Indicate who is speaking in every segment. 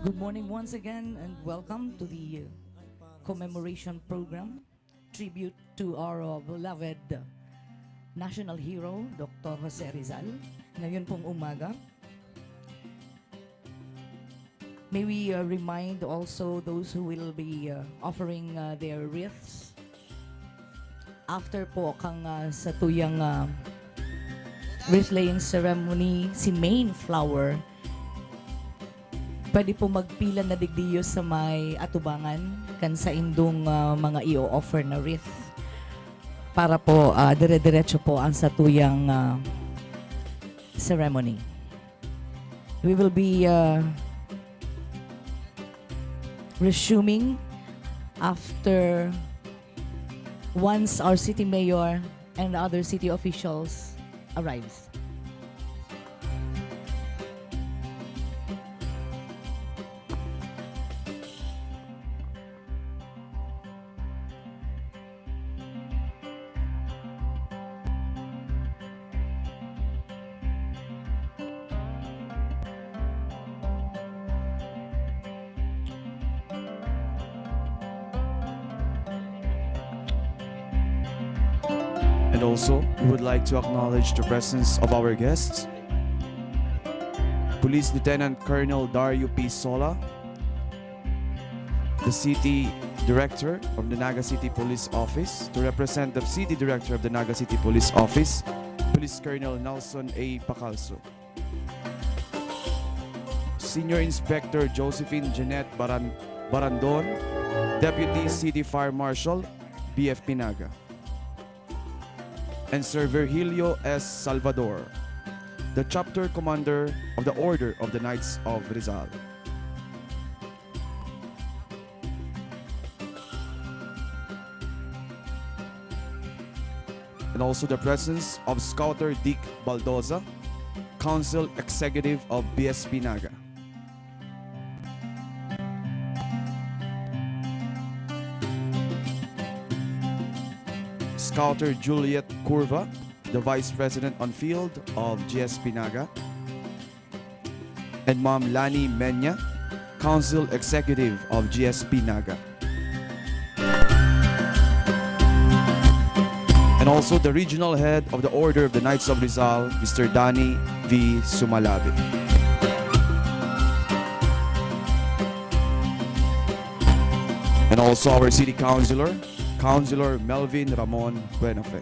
Speaker 1: Good morning once again and welcome to the commemoration program, tribute to our beloved national hero, Dr. Jose Rizal. Ngayon pong umaga. May we remind also those who will be offering their wreaths after po kang sa tuyang wreath laying ceremony, si main flower. Pwede po magpila na digdiyo sa may atubangan kan sa indong mga i-offer na wreath para po dire-diretso po ang satuyang ceremony. We will be resuming after once our city mayor and other city officials arrives.
Speaker 2: And also, we would like to acknowledge the presence of our guests, Police Lieutenant Colonel Dario P. Sola, the City Director of the Naga City Police Office, to represent the City Director of the Naga City Police Office, Police Colonel Nelson A. Pacalso, Senior Inspector Josephine Jeanette Barandon, Deputy City Fire Marshal, BFP Naga, and Sir Virgilio S. Salvador, the Chapter Commander of the Order of the Knights of Rizal. And also the presence of Scouter Dick Baldoza, Council Executive of BSP Naga. Scouter Juliet Curva, the Vice President on Field of GSP Naga, and Ma'am Lani Menya, Council Executive of GSP Naga. And also the Regional Head of the Order of the Knights of Rizal, Mr. Danny V. Sumalabi. And also our City Councilor, Councilor Melvin Ramon Buenafe.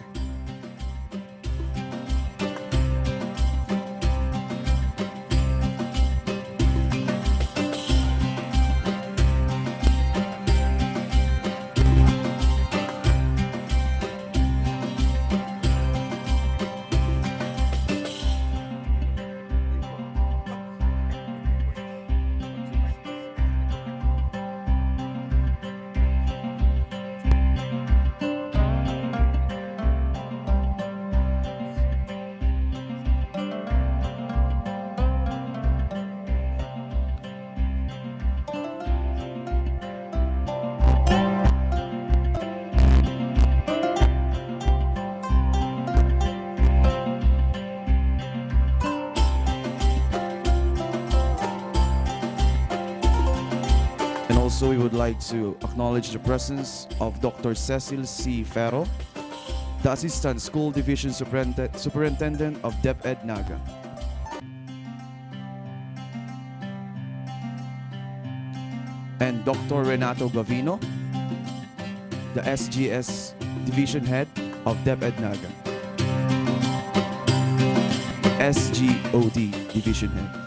Speaker 2: Also, we would like to acknowledge the presence of Dr. Cecil C. Ferro, the Assistant School Division Superintendent of DepEd Naga. And Dr. Renato Gavino, the SGS Division Head of DepEd Naga. SGOD Division Head.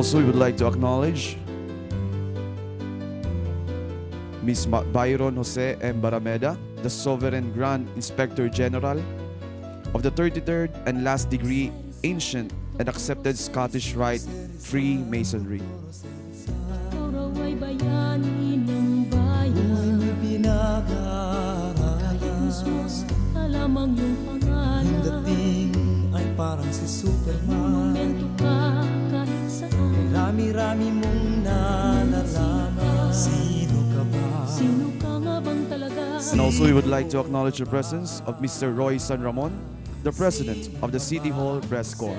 Speaker 2: also, we would like to acknowledge Ms. Byron Jose M. Barameda, the Sovereign Grand Inspector General of the 33rd and last degree Ancient and Accepted Scottish Rite Freemasonry.
Speaker 3: Ikaw raw ay bayani ng bayan. Kahit mismo sa lamang yung pangalan.
Speaker 4: Ang dating ay parang si Superman.
Speaker 3: Monumento ka kahit saan.
Speaker 4: May rami-rami mong nalalaman. Sino ka ba?
Speaker 3: Sino ka nga bang talaga?
Speaker 2: And also, we would like to acknowledge the presence of Mr. Roy San Ramon, the President of the City Hall Press Corps.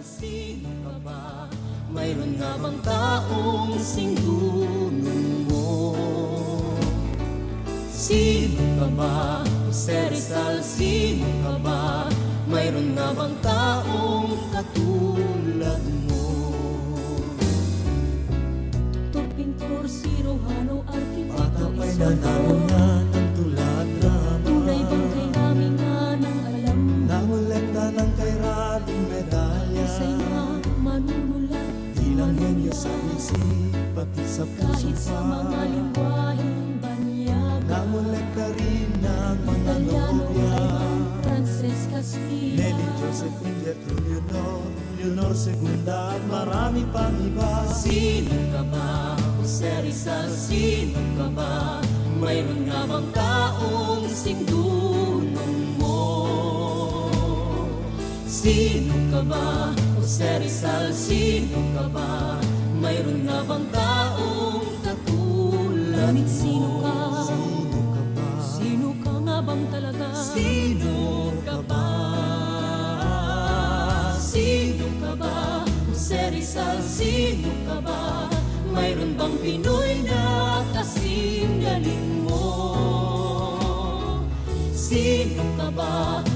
Speaker 4: Sino ka ba? Mayroon nga bang taong singdunong mo? Sino ka ba? Jose Rizal, sino ka ba? Mayroon nga bang taong katulad mo?
Speaker 3: Doktor, pintor, sirohano, arkitekto,
Speaker 4: Bata pa'y
Speaker 3: isang
Speaker 4: nanaunan ng tulad drama.
Speaker 3: tunay bang kay namin nga ng alam mo?
Speaker 4: Nangolekta ng kay Raling medalya.
Speaker 3: Isa'y nga manunulat.
Speaker 4: Ilang henyo sa isip, pati sa puso
Speaker 3: Kahit sa mga
Speaker 4: pa.
Speaker 3: lingwaheng banyaga.
Speaker 4: Nangolekta rin ng mga
Speaker 3: Italiano,
Speaker 4: nobya.
Speaker 3: Taiwan, Frances, Castilla.
Speaker 4: Nelly Josephine, Pietro Leonor Segunda at marami pang iba. Sino ka ba? Jose Rizal, sino ka ba? Mayroon nga bang taong singdunong mo? Sino ka ba? Jose Rizal, sino ka ba? Mayroon nga bang taong katulad
Speaker 3: Ngunit
Speaker 4: mo?
Speaker 3: sino ka?
Speaker 4: Sino ka ba?
Speaker 3: Sino ka nga bang talaga?
Speaker 4: Sino ka ba? Sino ka ba? Jose Rizal, sino ka ba? Mayroon bang Pinoy na kasing galing mo? Sino ka ba?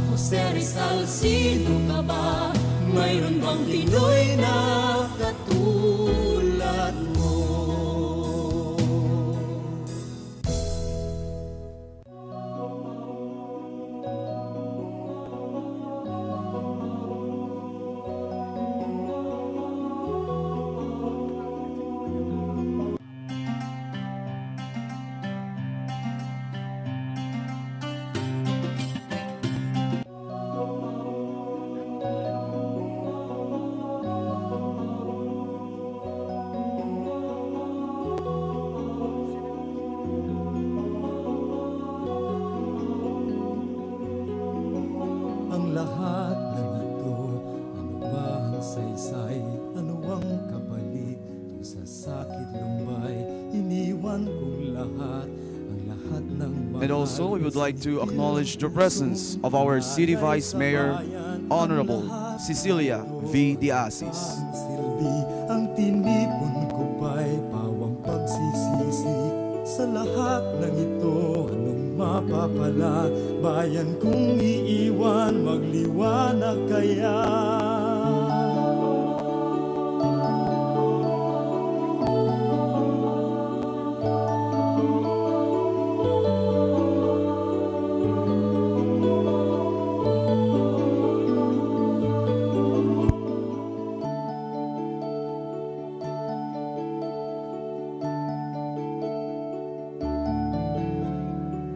Speaker 4: Jose Rizal, sino ka ba? Mayroon bang Pinoy na katulad mo? Ang lahat ng ito, ano ba ang saysay? Ano ang kapalit? Kung sa sakit lumbay, iniwan kong lahat, ang lahat ng mahal.
Speaker 2: And also, we would like to acknowledge the presence of our City Vice Mayor, Honorable Cecilia V. Diasis.
Speaker 4: Ang silbi, ang tinipon ko ba'y pawang pagsisisi? Sa lahat ng ito, anong mapapala? Bayan kong iiwan, magliwanag kaya?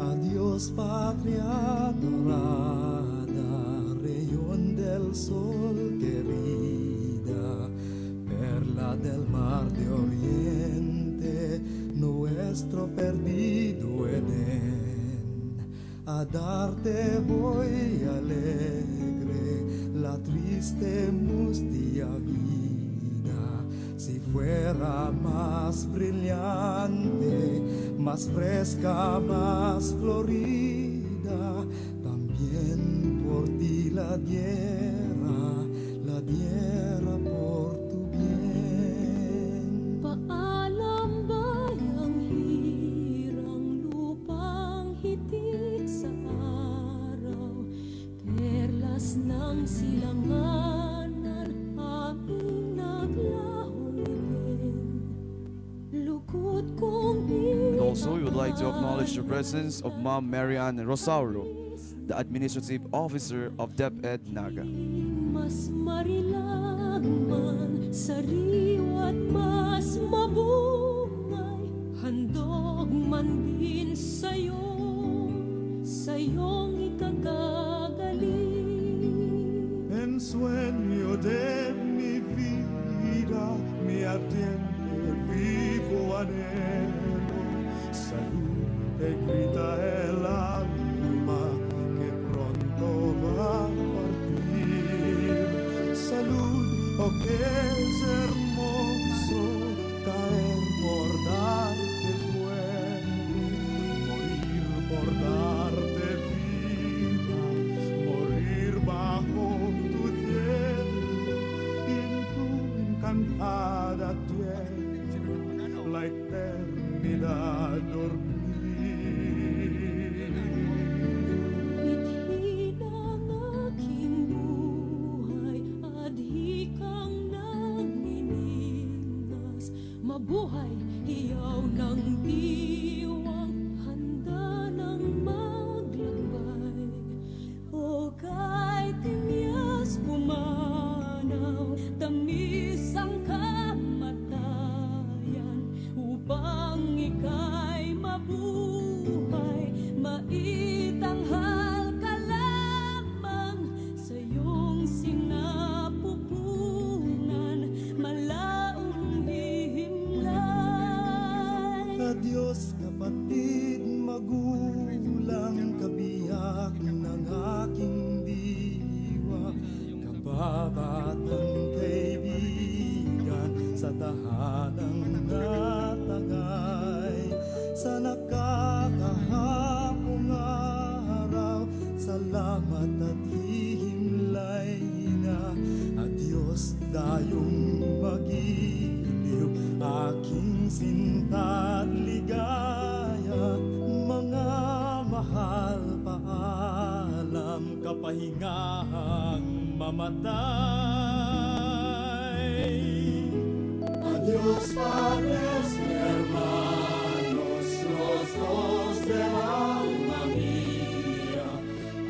Speaker 4: Adiós patria dorada, rayon del sol querida, perla del mar de oriente, nuestro perdido Edén. A darte voy alegre la triste mustia vida. Si fuera más brillante, más fresca, más florida, también por ti la diera por tu bien.
Speaker 3: Paalam bayang hirang lupang hitik sa araw, perlas ng silanganan aming naglahong ibig. Lukot kong
Speaker 2: And also, we would like to acknowledge the presence of Ma'am Marianne Rosauro, the Administrative Officer of DepEd Naga.
Speaker 3: Mas marilag man sa riwat, mas mabungay, handog man din sa'yong ikagagaling.
Speaker 4: En sueño de mi vida, mi ardiente vivo anhelo, salud te grita el alma que pronto va a partir. Salud, oh que es hermoso caer por darte fuego, morir por darte vida, morir bajo tu cielo, en tu encantada tierra, la eternidad dormir.
Speaker 3: Mithi ng aking buhay, adhi kang nagniningas. Mabuhay, hiyaw ng diwang, handa ng maglakbay. O kay timyas pumanaw, tamis ang kamatayan, upang ika'y mabuhay, maitanghal ka lamang sa iyong sinapupunan, malaong himlay.
Speaker 4: Adios kapatid, magulang, kabiyak ng aking diwa, kababatang kaibigan sa tahanang natagay. Sa nakakahapong araw, salamat at himlay na. Adios dayong magiliw, aking sinta at ligaya. Mga mahal, paalam, kapahingahang mamatay. Adios padres y hermanos, los dos del alma mía,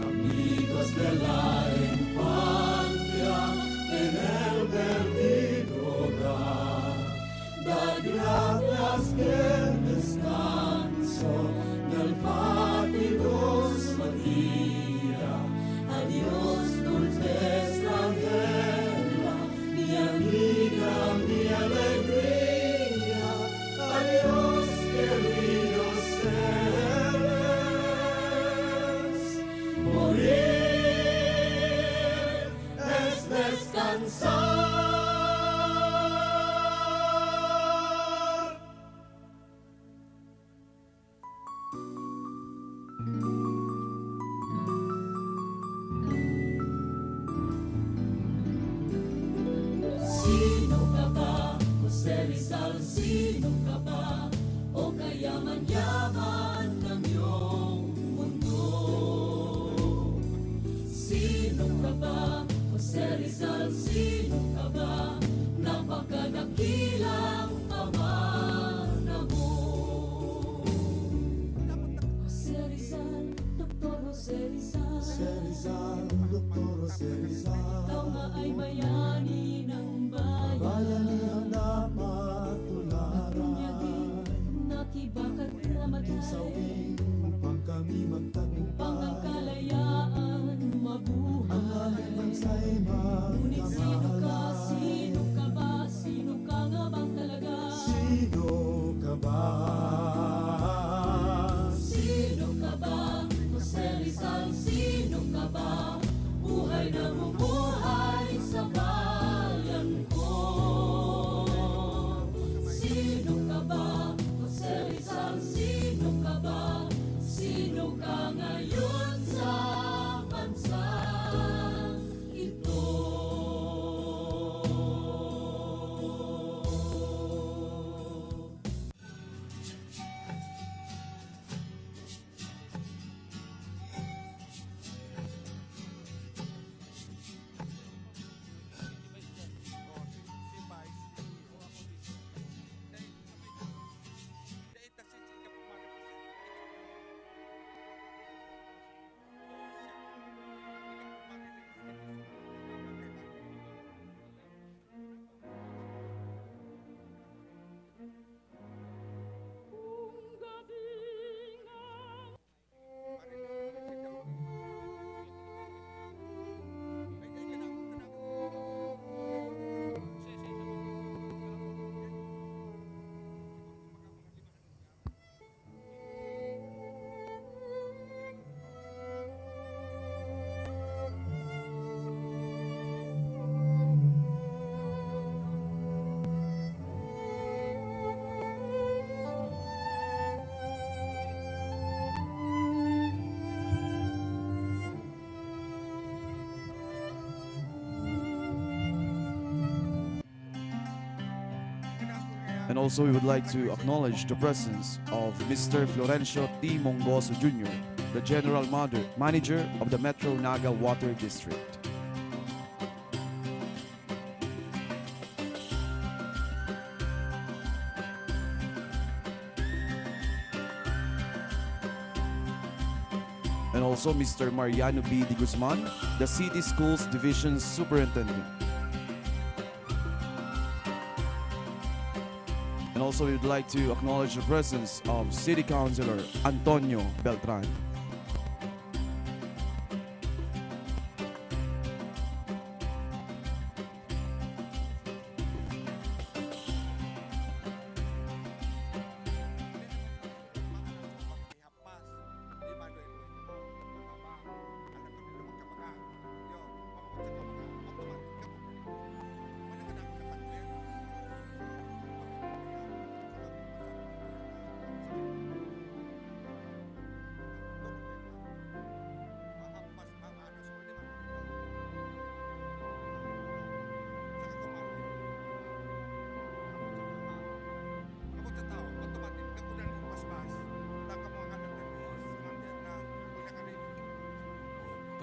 Speaker 4: amigos de la infancia en el perdido hogar. Dar gracias que descanso del fatigoso día. Adiós dulce extranjera, mi amiga, mi alegría. Adiós queridos seres. Morir es descansar. Sino ka ba, Jose Rizal? Sino ka ba? O kayaman-yaman ng iyong mundo? Sino ka ba, Jose Rizal? Sino ka ba? Napakadakilang pamana mo. Jose Rizal, Dr. Jose Rizal. Jose Rizal, Dr. Jose Rizal. Ikaw nga ay bayani ng bayan. Bayani ang dapat tularan. Nakibakat namatay. Sawi upang kami magtagumpay. Upang ang kalayaan mabuhay. Ang aming bansa'y
Speaker 3: Ngunit sino ka?
Speaker 4: magkamahalan.
Speaker 3: Sino ka ba? Sino ka nga bang talaga?
Speaker 4: Sino ka ba?
Speaker 3: Sino ka ba? Jose Rizal, sino ka ba? Buhay na bumuhay sa bayan ko. Sino ka ba? Jose Rizal, sino ka ba? Sino ka ngayon?
Speaker 2: And also, we would like to acknowledge the presence of Mr. Florencio T. Mongoso Jr., the General Manager of the Metro Naga Water District. And also Mr. Mariano B. Di Guzman, the City Schools Division Superintendent. And also we would like to acknowledge the presence of City Councilor Antonio Beltran.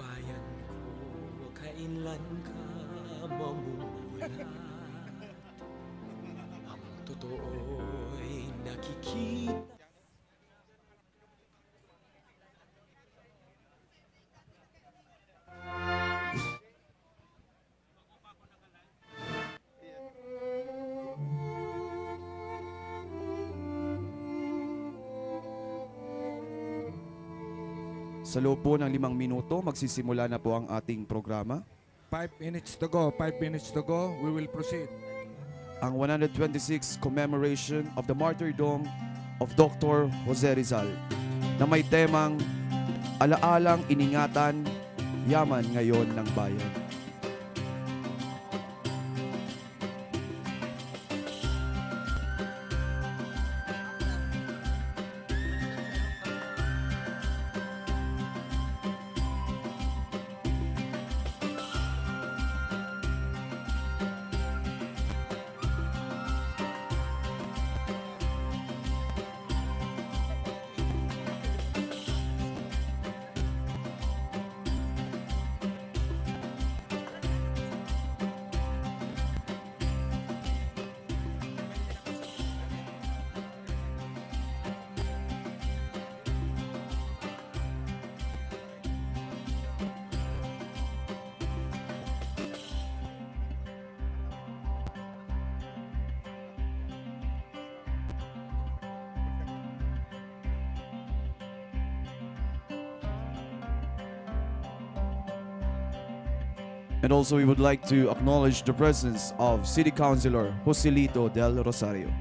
Speaker 4: Bayan ko, kailan ka mamumulat? Ang totoo'y nakikita.
Speaker 2: Sa loob po ng 5 minuto, magsisimula na po ang ating programa.
Speaker 5: 5 minutes to go. 5 minutes to go. We will proceed.
Speaker 2: Ang 126th commemoration of the martyrdom of Dr. Jose Rizal na may temang Alaalang Iningatan, Yaman Ngayon ng Bayan. And also we would like to acknowledge the presence of City Councilor Joselito del Rosario.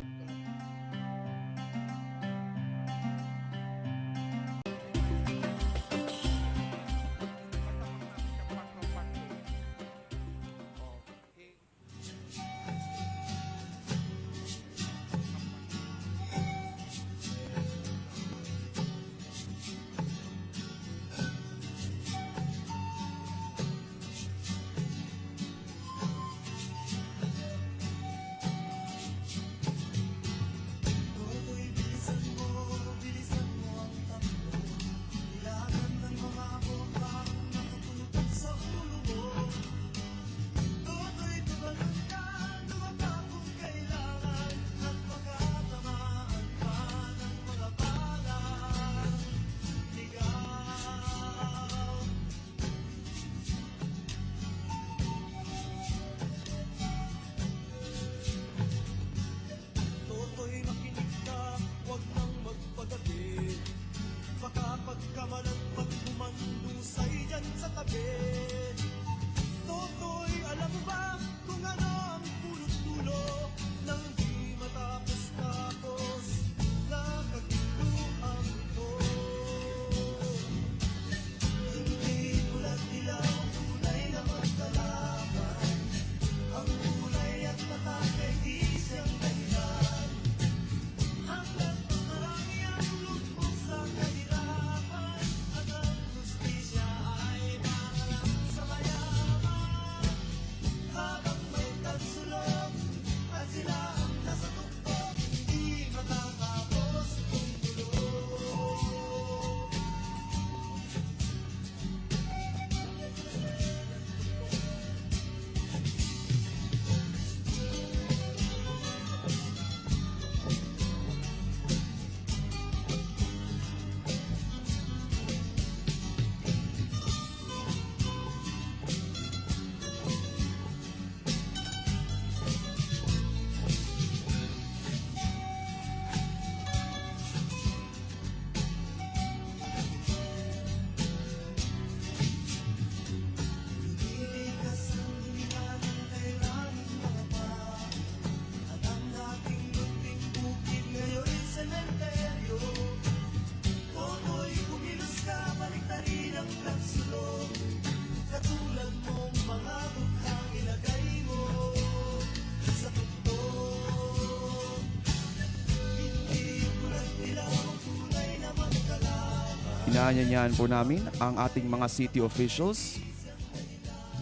Speaker 2: inaanyayahan po namin ang ating mga city officials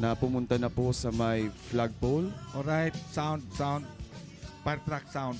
Speaker 2: na pumunta na po sa may flagpole.
Speaker 5: Alright, sound. Fire truck sound.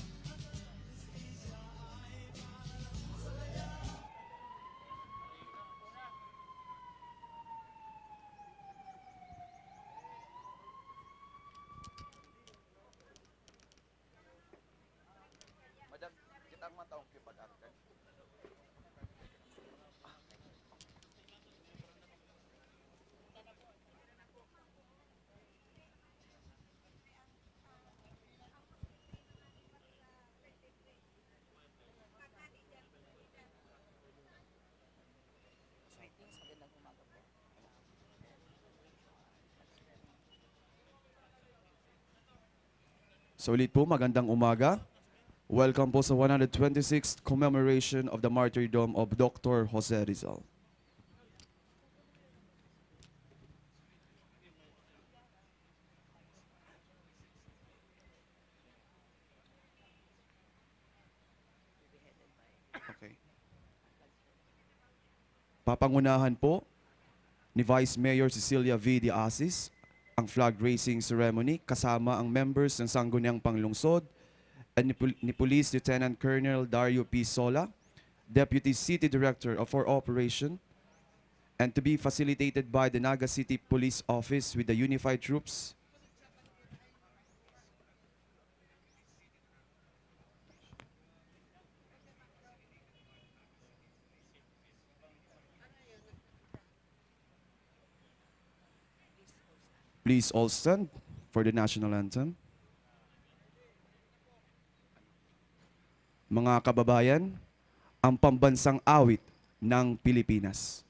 Speaker 2: So ulit po, magandang umaga. Welcome po sa 126th commemoration of the martyrdom of Dr. Jose Rizal. Okay. Papangunahan po ni Vice Mayor Cecilia V. De Asis ang flag raising ceremony kasama ang members ng Sangguniang Panglungsod at ni Police Lieutenant Colonel Dario P. Sola, Deputy City Director of our operation, and to be facilitated by the Naga City Police Office with the unified troops. Please all stand for the national anthem. Mga kababayan, ang pambansang awit ng Pilipinas.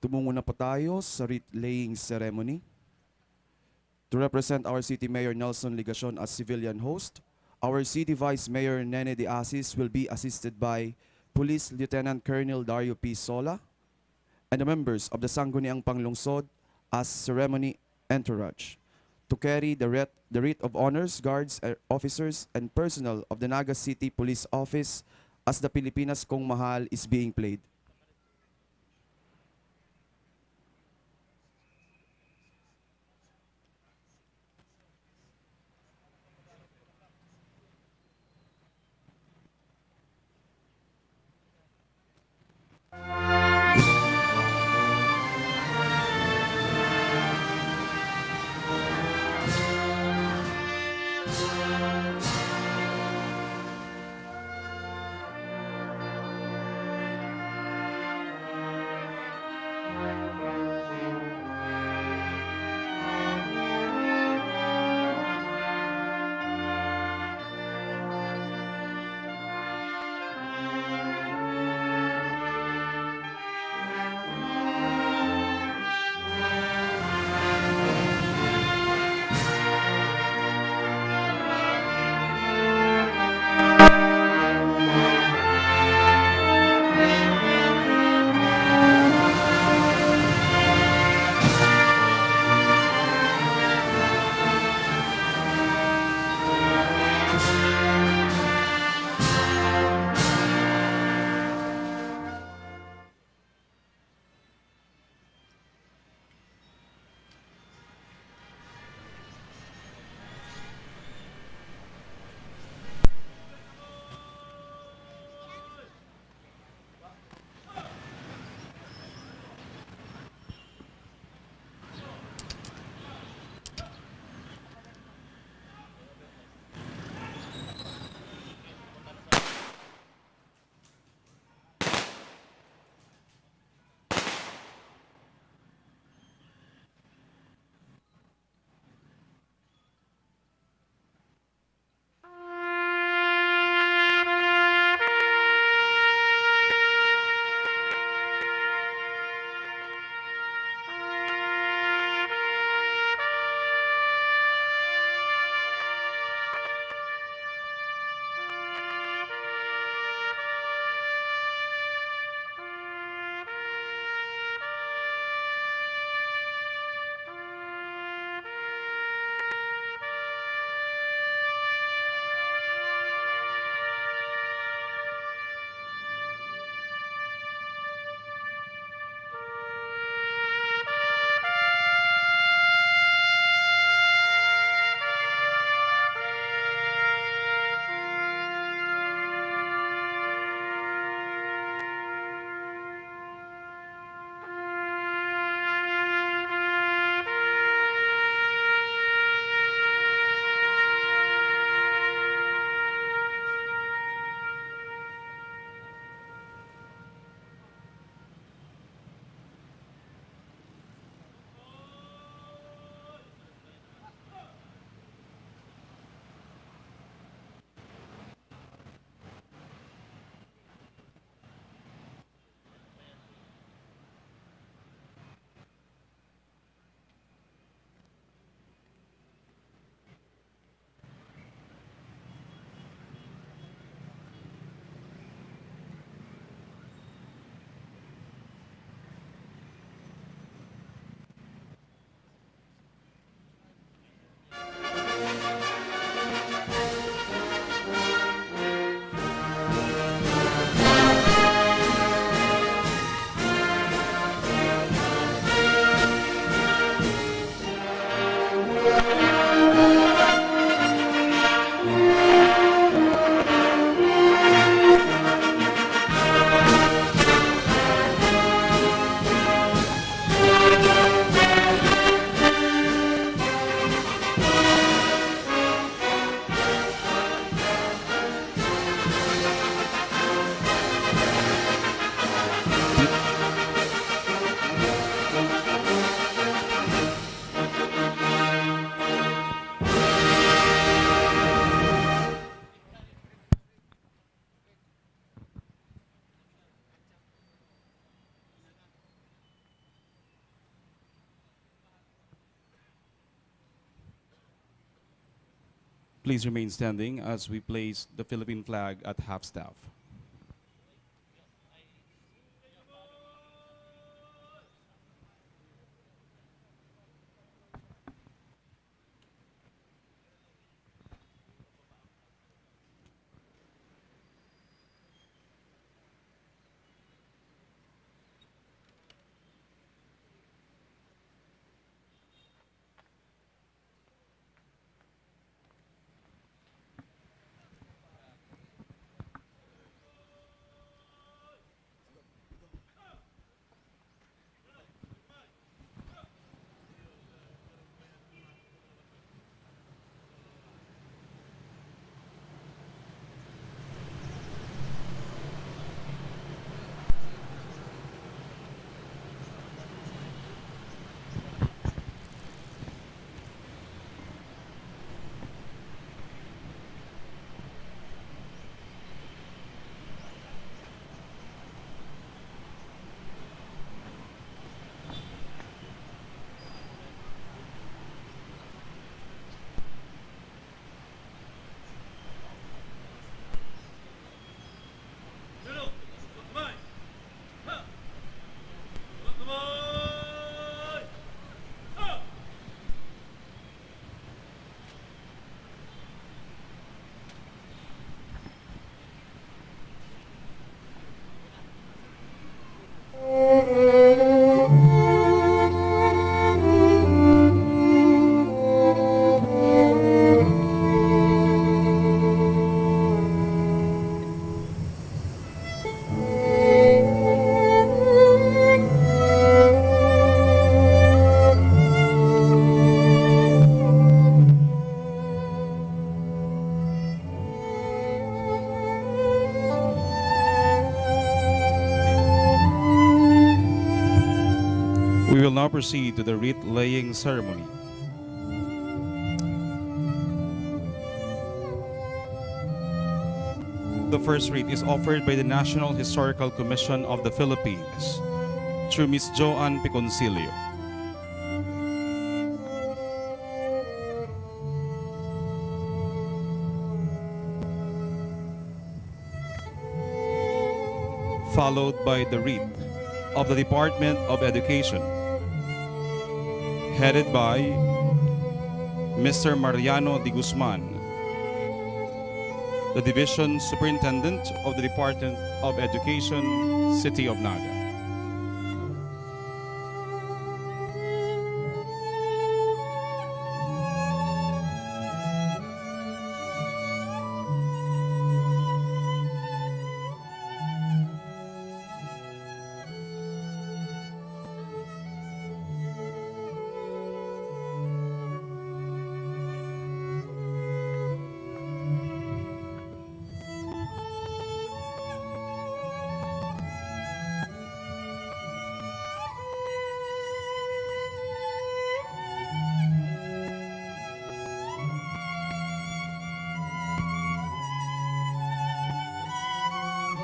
Speaker 2: Tumungo na po tayo sa wreath-laying ceremony. To represent our City Mayor Nelson Ligacion as civilian host, our City Vice Mayor Nene De Asis will be assisted by Police Lieutenant Colonel Dario P. Sola and the members of the Sangguniang Panglungsod as ceremony entourage. To carry the wreath of honors, guards, officers, and personnel of the Naga City Police Office as the Pilipinas Kong Mahal is being played.
Speaker 6: Please remain standing as we place the Philippine flag at half-staff. We will now proceed to the wreath-laying ceremony. The first wreath is offered by the National Historical Commission of the Philippines through Ms. Joanne Piconcilio. Followed by the wreath of the Department of Education, headed by Mr. Mariano Di Guzman, the Division Superintendent of the Department of Education, City of Naga.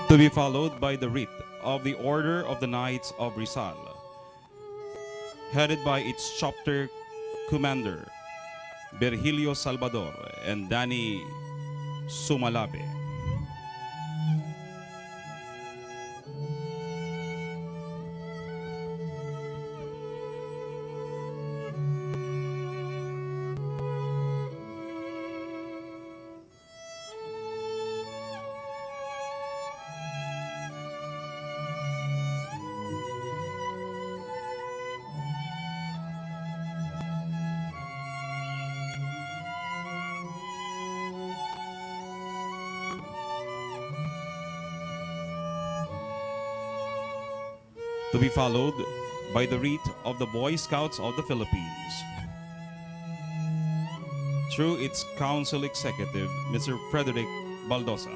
Speaker 6: To be followed by the wreath of the Order of the Knights of Rizal, headed by its chapter commander, Virgilio Salvador and Danny Sumalabe. To be followed by the wreath of the Boy Scouts of the Philippines through its Council Executive, Mr. Frederick Baldosa.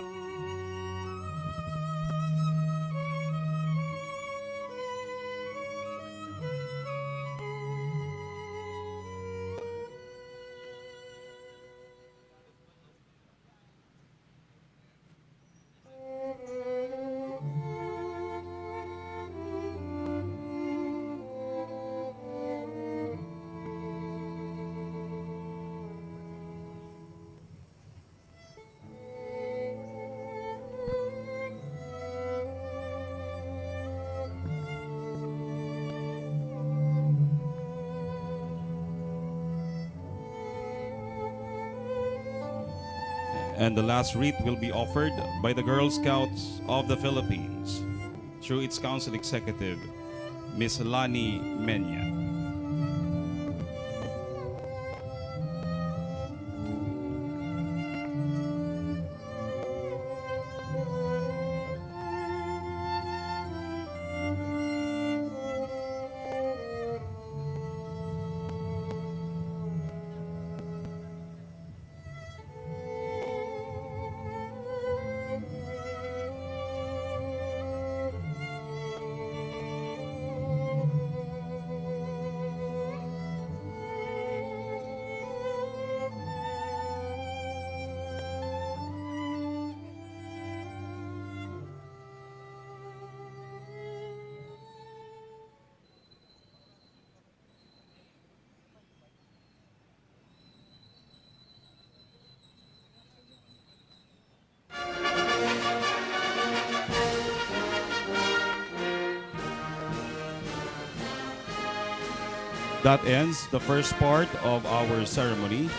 Speaker 6: And the last wreath will be offered by the Girl Scouts of the Philippines through its council executive, Ms. Lani Menya. That ends the first part of our ceremony.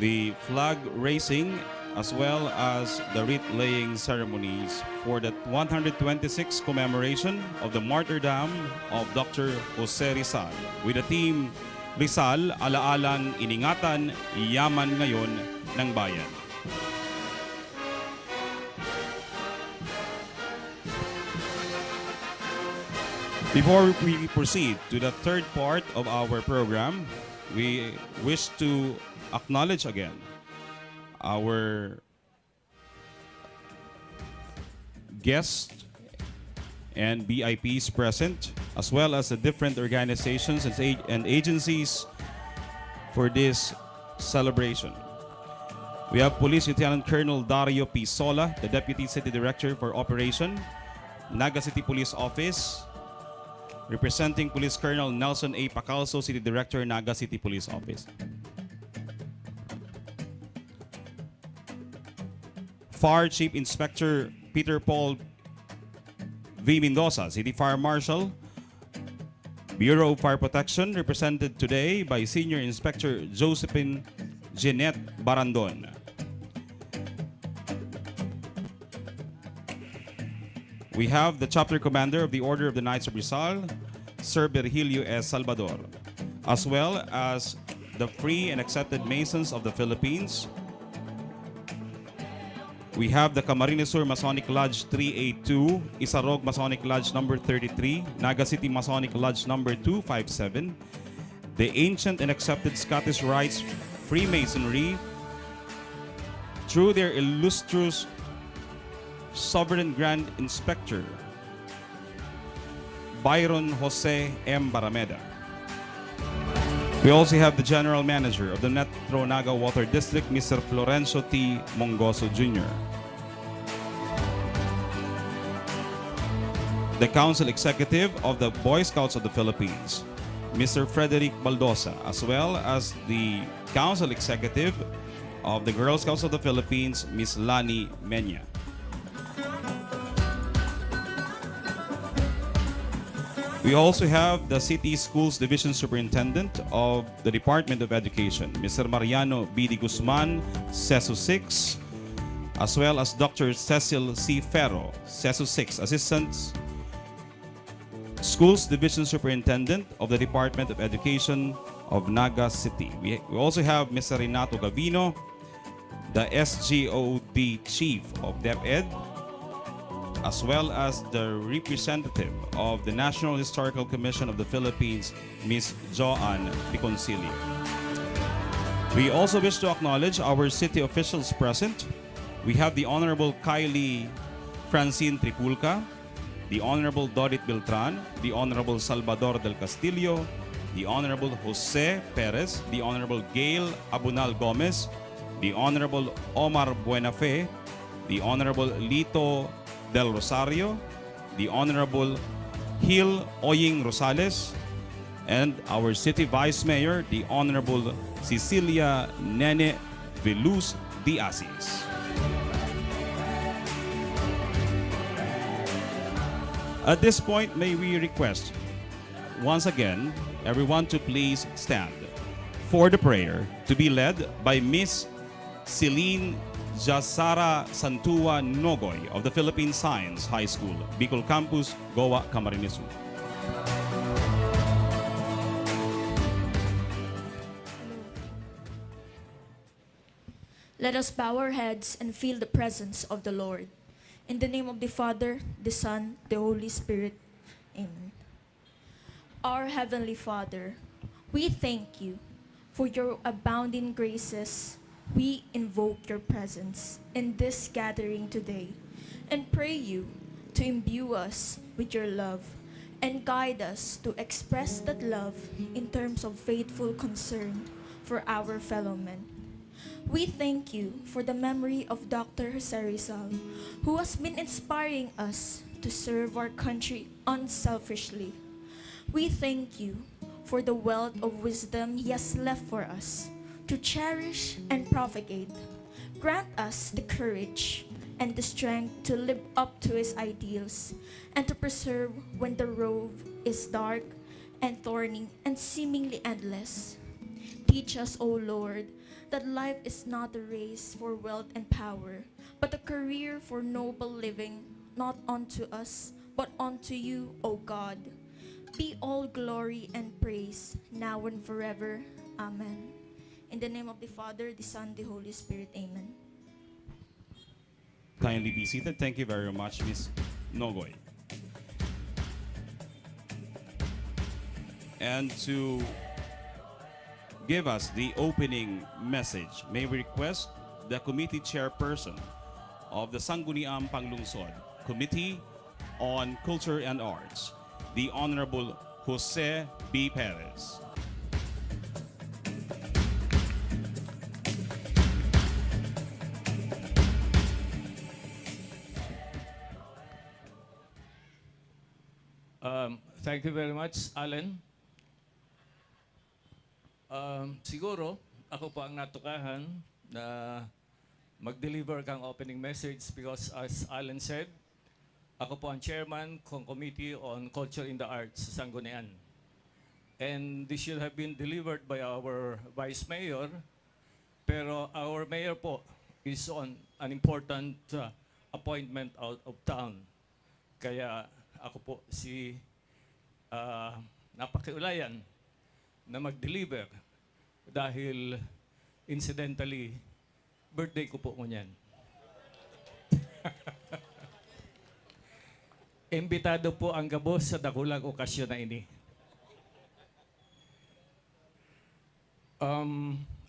Speaker 6: The flag raising as well as the wreath laying ceremonies for the 126th commemoration of the martyrdom of Dr. Jose Rizal with the theme Rizal, Alaalang Iningatan, Yaman Ngayon ng Bayan. Before we proceed to the third part of our program, we wish to acknowledge again our guests and VIPs present, as well as the different organizations and agencies for this celebration. We have Police Lieutenant Colonel Dario P. Sola, the Deputy City Director for Operation, Naga City Police Office, representing Police Colonel Nelson A. Pacalso, City Director, Naga City Police Office. Fire Chief Inspector Peter Paul V. Mendoza, City Fire Marshal, Bureau of Fire Protection, represented today by Senior Inspector Josephine Jeanette Barandon. We have the Chapter Commander of the Order of the Knights of Rizal, Sir Virgilio S. Salvador, as well as the Free and Accepted Masons of the Philippines. We have the Camarines Sur Masonic Lodge 382, Isarog Masonic Lodge number 33, Naga City Masonic Lodge number 257, the Ancient and Accepted Scottish Rites Freemasonry, through their illustrious Sovereign Grand Inspector, Byron Jose M. Barameda. We also have the General Manager of the Metro Naga Water District, Mr. Florencio T. Mongoso Jr. The Council Executive of the Boy Scouts of the Philippines, Mr. Frederic Baldosa, as well as the Council Executive of the Girl Scouts of the Philippines, Ms. Lani Menya. We also have the City Schools Division Superintendent of the Department of Education, Mr. Mariano B. D. Guzman, CESU 6, as well as Dr. Cecil C. Ferro, CESU 6, Assistant Schools Division Superintendent of the Department of Education of Naga City. We also have Mr. Renato Gavino, the SGOD Chief of DepEd, as well as the representative of the National Historical Commission of the Philippines, Ms. Joanne Piconcilio. We also wish to acknowledge our city officials present. We have the Honorable Kylie Francine Tripulca, the Honorable Dorit Beltran, the Honorable Salvador del Castillo, the Honorable Jose Perez, the Honorable Gail Abunal Gomez, the Honorable Omar Buenafe, the Honorable Lito Del Rosario, the Honorable Gil Oying Rosales, and our City Vice Mayor, the Honorable Cecilia Nene Veluz Diazis. At this point, may we request once again everyone to please stand for the prayer to be led by Miss Celine Jasara Santua Nogoy of the Philippine Science High School, Bicol Campus, Goa, Camarines Sur.
Speaker 7: Let us bow our heads and feel the presence of the Lord. In the name of the Father, the Son, the Holy Spirit. Amen. Our Heavenly Father, we thank you for your abounding graces. We invoke your presence in this gathering today and pray you to imbue us with your love and guide us to express that love in terms of faithful concern for our fellow men. We thank you for the memory of Dr. Jose Rizal, who has been inspiring us to serve our country unselfishly. We thank you for the wealth of wisdom he has left for us to cherish and propagate. Grant us the courage and the strength to live up to his ideals and to preserve when the road is dark and thorny and seemingly endless. Teach us, O Lord, that life is not a race for wealth and power, but a career for noble living, not unto us, but unto you, O God. Be all glory and praise, now and forever. Amen. In the name of the Father, the Son, the Holy Spirit. Amen.
Speaker 6: Kindly be seated. Thank you very much, Ms. Nogoy. And to give us the opening message, may we request the committee chairperson of the Sangguniang Panglungsod Committee on Culture and Arts, the Honorable Jose B. Perez.
Speaker 8: Thank you very much, Alan. Siguro, ako po ang natukahan na mag-deliver kang opening message because as Alan said, ako po ang chairman ng Committee on Culture in the Arts sa Sangguniang. And this should have been delivered by our Vice Mayor, pero our Mayor po is on an important appointment out of town. Kaya ako po si napakiulayan na mag-deliver dahil incidentally, birthday ko po ngunyan. Imbitado po ang gabos sa dakulang okasyon na ini.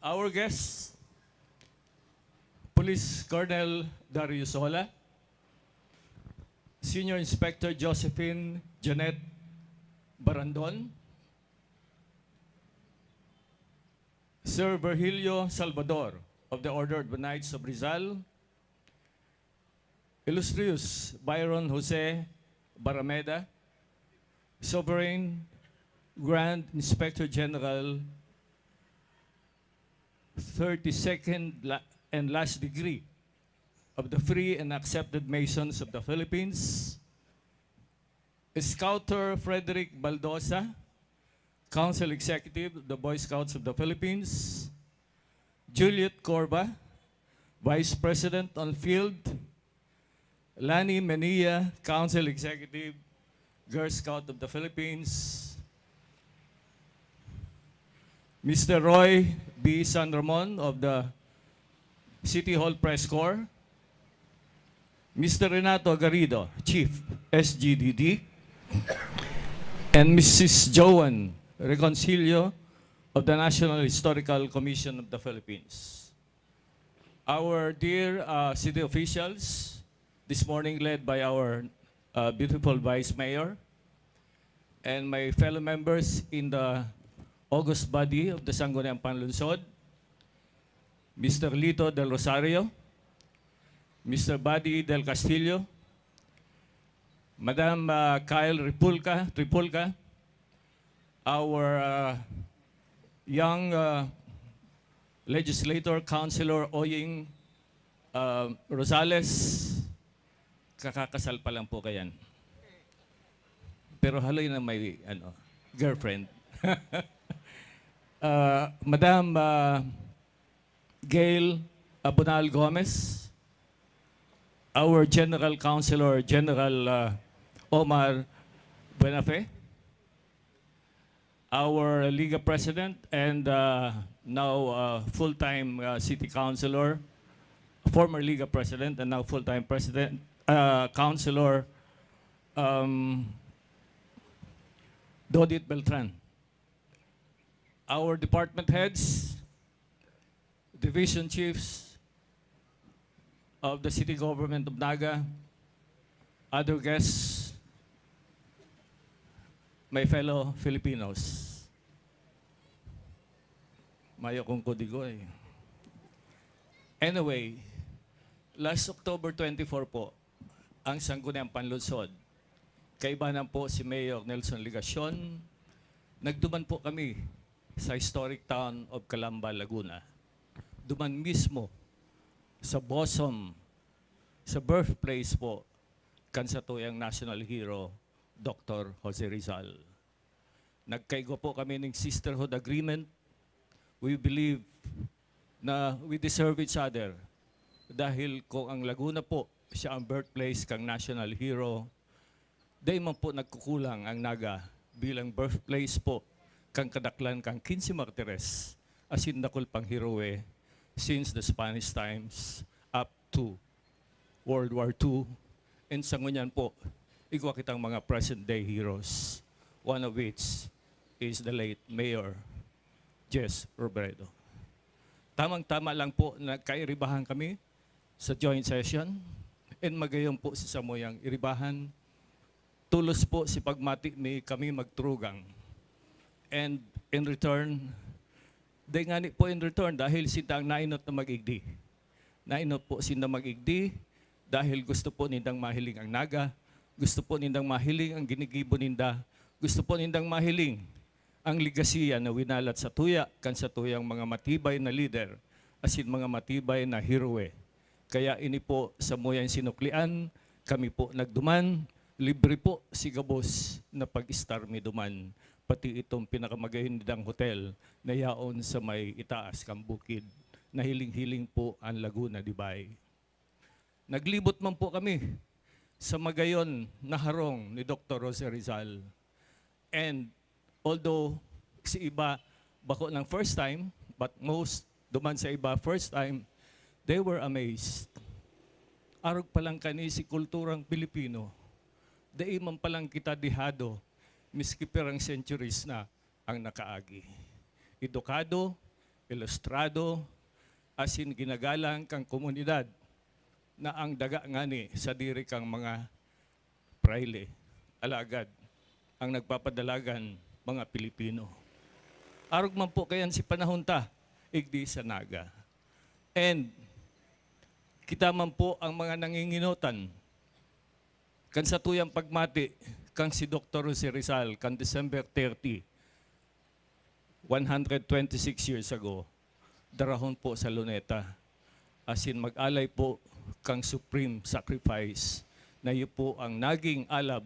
Speaker 8: Our guest, Police Colonel Dario Sola, Senior Inspector Josephine Janet Barandon, Sir Virgilio Salvador of the Order of the Knights of Rizal, Illustrious Byron Jose Barameda, Sovereign Grand Inspector General, 32nd and last degree of the Free and Accepted Masons of the Philippines, Scouter Frederick Baldosa, Council Executive of the Boy Scouts of the Philippines, Juliet Corba, Vice President on Field, Lani Menia, Council Executive, Girl Scout of the Philippines, Mr. Roy B. San Ramon of the City Hall Press Corps, Mr. Renato Garrido, Chief, SGDD, and Mrs. Joan Reconcilio of the National Historical Commission of the Philippines. Our dear city officials, this morning led by our beautiful Vice Mayor, and my fellow members in the August body of the Sangguniang Panlungsod, Mr. Lito del Rosario, Mr. Buddy del Castillo, Madam Kyle Tripulca, our young legislator, Councilor Oying Rosales, kakakasal pa lang po kayan. Pero haloy na may girlfriend. Madam Gail Abunal Gomez, our General Counselor, General Omar Buenafe, our Liga President and now full-time City Councilor, former Liga President and now full-time President, Councilor Dodit Beltran. Our department heads, division chiefs of the city government of Naga, other guests, my fellow Filipinos. Mayo kong kodigo eh. Anyway, last October 24 po, ang Sangguniang Panlunsod, kaibanan po si Mayor Nelson Ligacion, nagduman po kami sa historic town of Calamba, Laguna. Duman mismo sa bosom, sa birthplace po, kansatuyang national hero, Dr. Jose Rizal. Nagkaigo po kami ng sisterhood agreement. We believe na we deserve each other dahil kung ang Laguna po siya ang birthplace kang national hero, dahil man po nagkukulang ang Naga bilang birthplace po kang kadaklan kang 15 Martires asin dakol pang heroe since the Spanish times up to World War II. And sa ngunyan po, igwa kitang mga present-day heroes, one of which is the late Mayor Jess Robredo. Tamang-tama lang po na kairibahan kami sa joint session and magayon po si Samoyang iribahan. Tulos po si pagmati may kami magtrugang. And in return, dahil po in return dahil sintang nainot na mag-igdi. Nainot po sinda mag-igdi dahil gusto po nindang mahiling ang Naga, gusto po nindang mahiling ang ginigibo ninda, gusto po nindang mahiling ang ligasiya na winalat sa tuya, kan sa tuyang mga matibay na leader, asin mga matibay na heroe. Kaya ini po sa muyang sinuklian, kami po nagduman, libre po si Gabos na pag-star mi duman, pati itong pinakamagayon nidang hotel na yaon sa may itaas kang bukid, na hiling-hiling po ang Laguna, Dibay. Naglibot man po kami sa magayon na harong ni Dr. Jose Rizal. And although si iba bako ng first time, but most duman sa iba first time, they were amazed. Arog palang kani si kulturang Pilipino. Dai man palang kita dihado, miski perang centuries na ang nakaagi. Edukado, ilustrado, asin ginagalang kang komunidad na ang daga ngani sa diri kang mga praile, alagad, ang nagpapadalagan mga Pilipino. Arog man po kayan si panahon ta, igdi sa Naga. And kita man po ang mga nanginginutan, kan sa tuyang pagmati, kang si Dr. Jose Rizal, kan December 30, 126 years ago, darahon po sa Luneta, asin mag-alay po kang supreme sacrifice na iyo po ang naging alab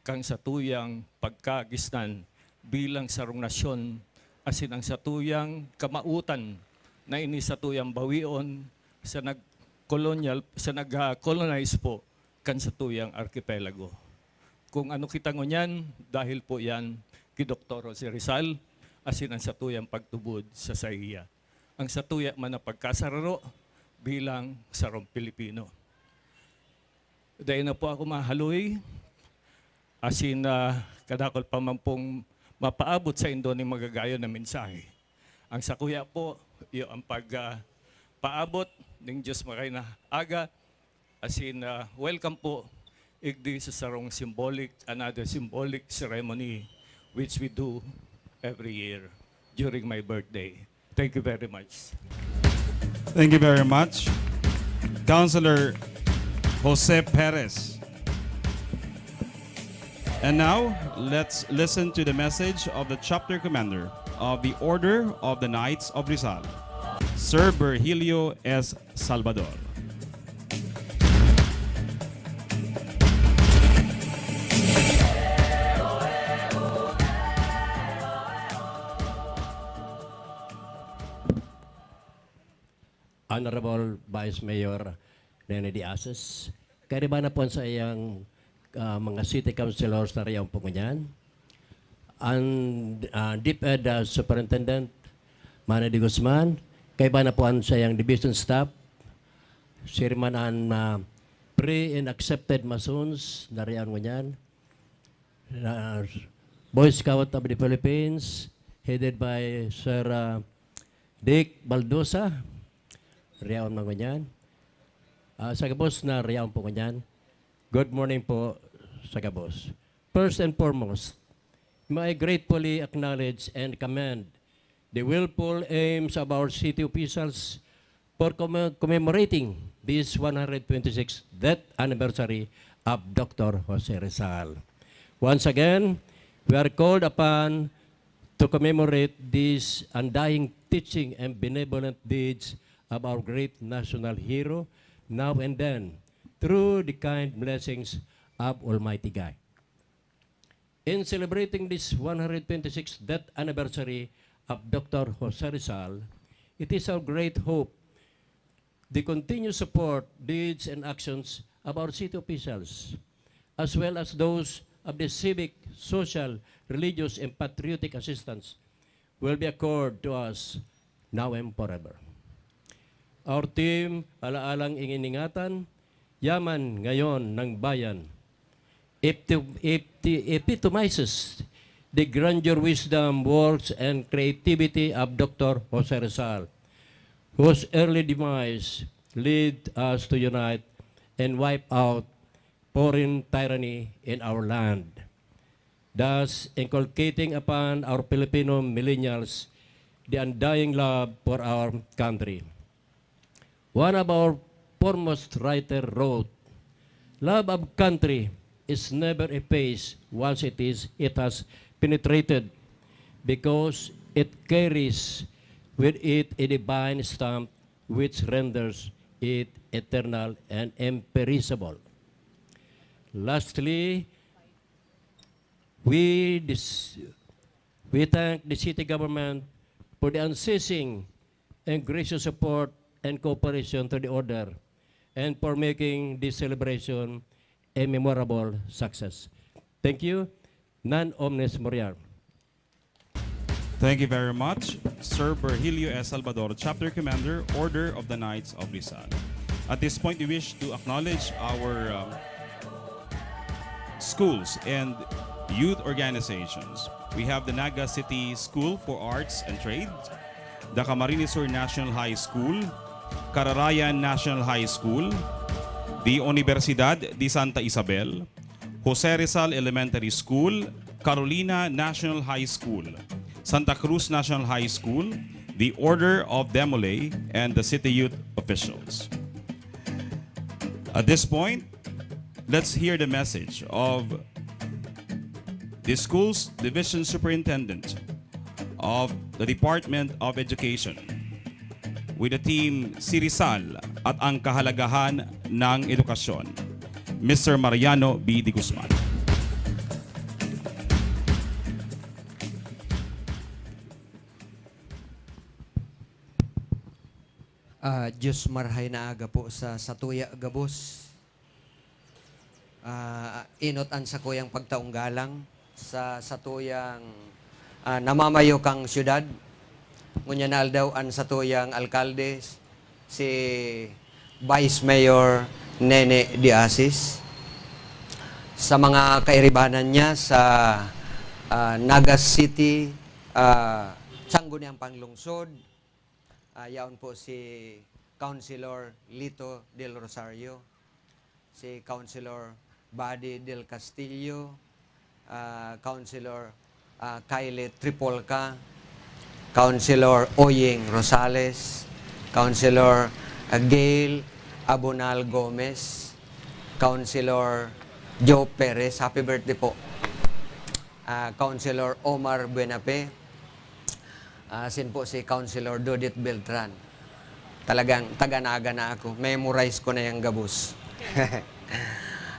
Speaker 8: kang satuyang pagkagisnan bilang sarong nasyon asin ang satuyang kamautan na ini satuyang bawion sa nag-colonize po kan satuyang arkipelago. Kung ano kita ngunyan, dahil po yan kay Dr. Jose Rizal asin ang satuyang pagtubod sa saiya. Ang satuya man na pagkasararo bilang sarong Pilipino. Dahil na po ako mahaloy, asin kadakol pa man pong mapaabot sa indo ng magagayon na mensahe. Ang sakuya po, iyo ang pagpaabot ng Diyos maray na aga, asin welcome po igdi sa sarong symbolic, another symbolic ceremony which we do every year during my birthday. Thank you very much.
Speaker 6: Thank you very much. Councilor Jose Perez. And now, let's listen to the message of the chapter commander of the Order of the Knights of Rizal, Sir Virgilio S. Salvador.
Speaker 9: Honorable Vice Mayor Nene Diazes, kariba na po sa iyang mga city councilors na riyang po kanyan, ang DepEd Superintendent Manny de Guzman, kaiba na po sa iyang division staff, sirman ang pre and accepted Masons na riyang kanyan, Boy Scout of the Philippines, headed by Sir Dick Baldosa, riyaon mga kanyan. Sa kabos na riyaon po kanyan. Good morning po sa kabos. First and foremost, may I gratefully acknowledge and commend the willful aims of our city officials for commemorating this 126th death anniversary of Dr. Jose Rizal. Once again, we are called upon to commemorate these undying teaching and benevolent deeds of our great national hero now and then through the kind blessings of Almighty God. In celebrating this 126th death anniversary of Dr. Jose Rizal, it is our great hope the continued support, deeds, and actions of our city officials, as well as those of the civic, social, religious, and patriotic assistance will be accorded to us now and forever. Our team, alaalang inginingatan, yaman ngayon ng bayan, epitomizes the grandeur, wisdom, works, and creativity of Dr. Jose Rizal, whose early demise led us to unite and wipe out foreign tyranny in our land, thus inculcating upon our Filipino millennials the undying love for our country. One of our foremost writer wrote, "Love of country is never effaced once it has penetrated, because it carries with it a divine stamp which renders it eternal and imperishable." Lastly, we thank the city government for the unceasing and gracious support and cooperation to the order, and for making this celebration a memorable success. Thank you. Non omnes moriar.
Speaker 6: Thank you very much, Sir Virgilio S. Salvador, Chapter Commander, Order of the Knights of Rizal. At this point, we wish to acknowledge our schools and youth organizations. We have the Naga City School for Arts and Trade, the Camarines Sur National High School, Cararayan National High School, the Universidad de Santa Isabel, Jose Rizal Elementary School, Carolina National High School, Santa Cruz National High School, the Order of Demolay, and the city youth officials. At this point, let's hear the message of the school's division superintendent of the Department of Education with the team si Rizal at ang kahalagahan ng edukasyon, Mr. Mariano B. de Guzman.
Speaker 10: Diyos marhay na aga po sa Satuya Gabos. Inotan sa kuyang pagtaong galang sa Satuyang namamayo kang syudad. Ngunya na daw ang Satuyang alkalde si Vice Mayor Nene Diazes. Sa mga kairibanan niya sa Naga City, Sangguniang Panglungsod, yaon po si Councilor Lito del Rosario, si Councilor Buddy del Castillo, Councilor Kyle Tripolca, Councilor Oying Rosales, Councilor Gail Abonal Gomez, Councilor Joe Perez, happy birthday po, Councilor Omar Buenape, sin po si Councilor Dodit Beltran. Talagang taga-naga na ako. Memorize ko na yung gabos.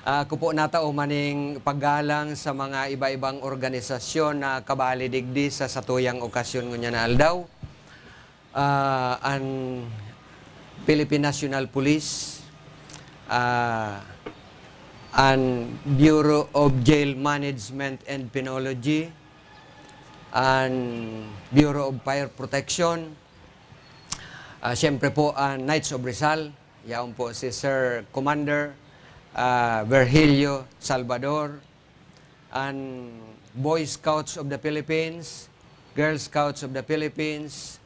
Speaker 10: Ako po natao maning paggalang sa mga iba-ibang organisasyon na kabali digdi sa satuyang okasyon ngunya na aldaw. Philippine National Police, and Bureau of Jail Management and Penology, and Bureau of Fire Protection. Siyempre po, Knights of Rizal, yaon po si Sir Commander Virgilio Salvador, and Boy Scouts of the Philippines, Girl Scouts of the Philippines,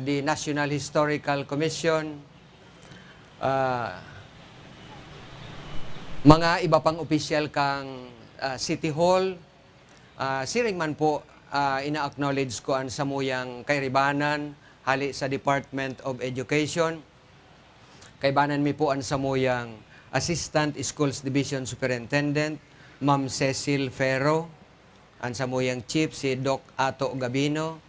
Speaker 10: the National Historical Commission, mga iba pang opisyal kang City Hall, siring man po ina-acknowledge ko ang samuyang kairibanan hali sa Department of Education. Kaibanan mi po ang samuyang Assistant Schools Division Superintendent, Ma'am Cecil Ferro, ang samuyang Chief si Doc Ato Gabino,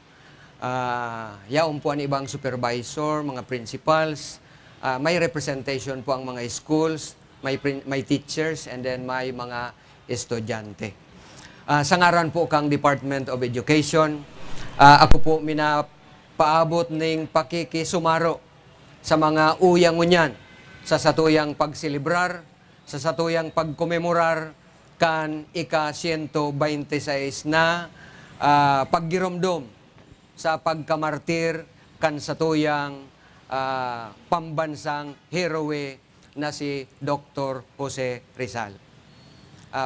Speaker 10: yaon po ang ibang supervisor, mga principals, may representation po ang mga schools, may teachers, and then may mga estudyante. Sa ngaran po kang Department of Education, ako po minapaabot ng pakikisumaro sa mga uyang-unyan sa satuyang pagsilibrar, sa satuyang pagkomemorar kan ika-126 na paggiromdom sa pagkamartir kan satuyang pambansang heroe na si Dr. Jose Rizal.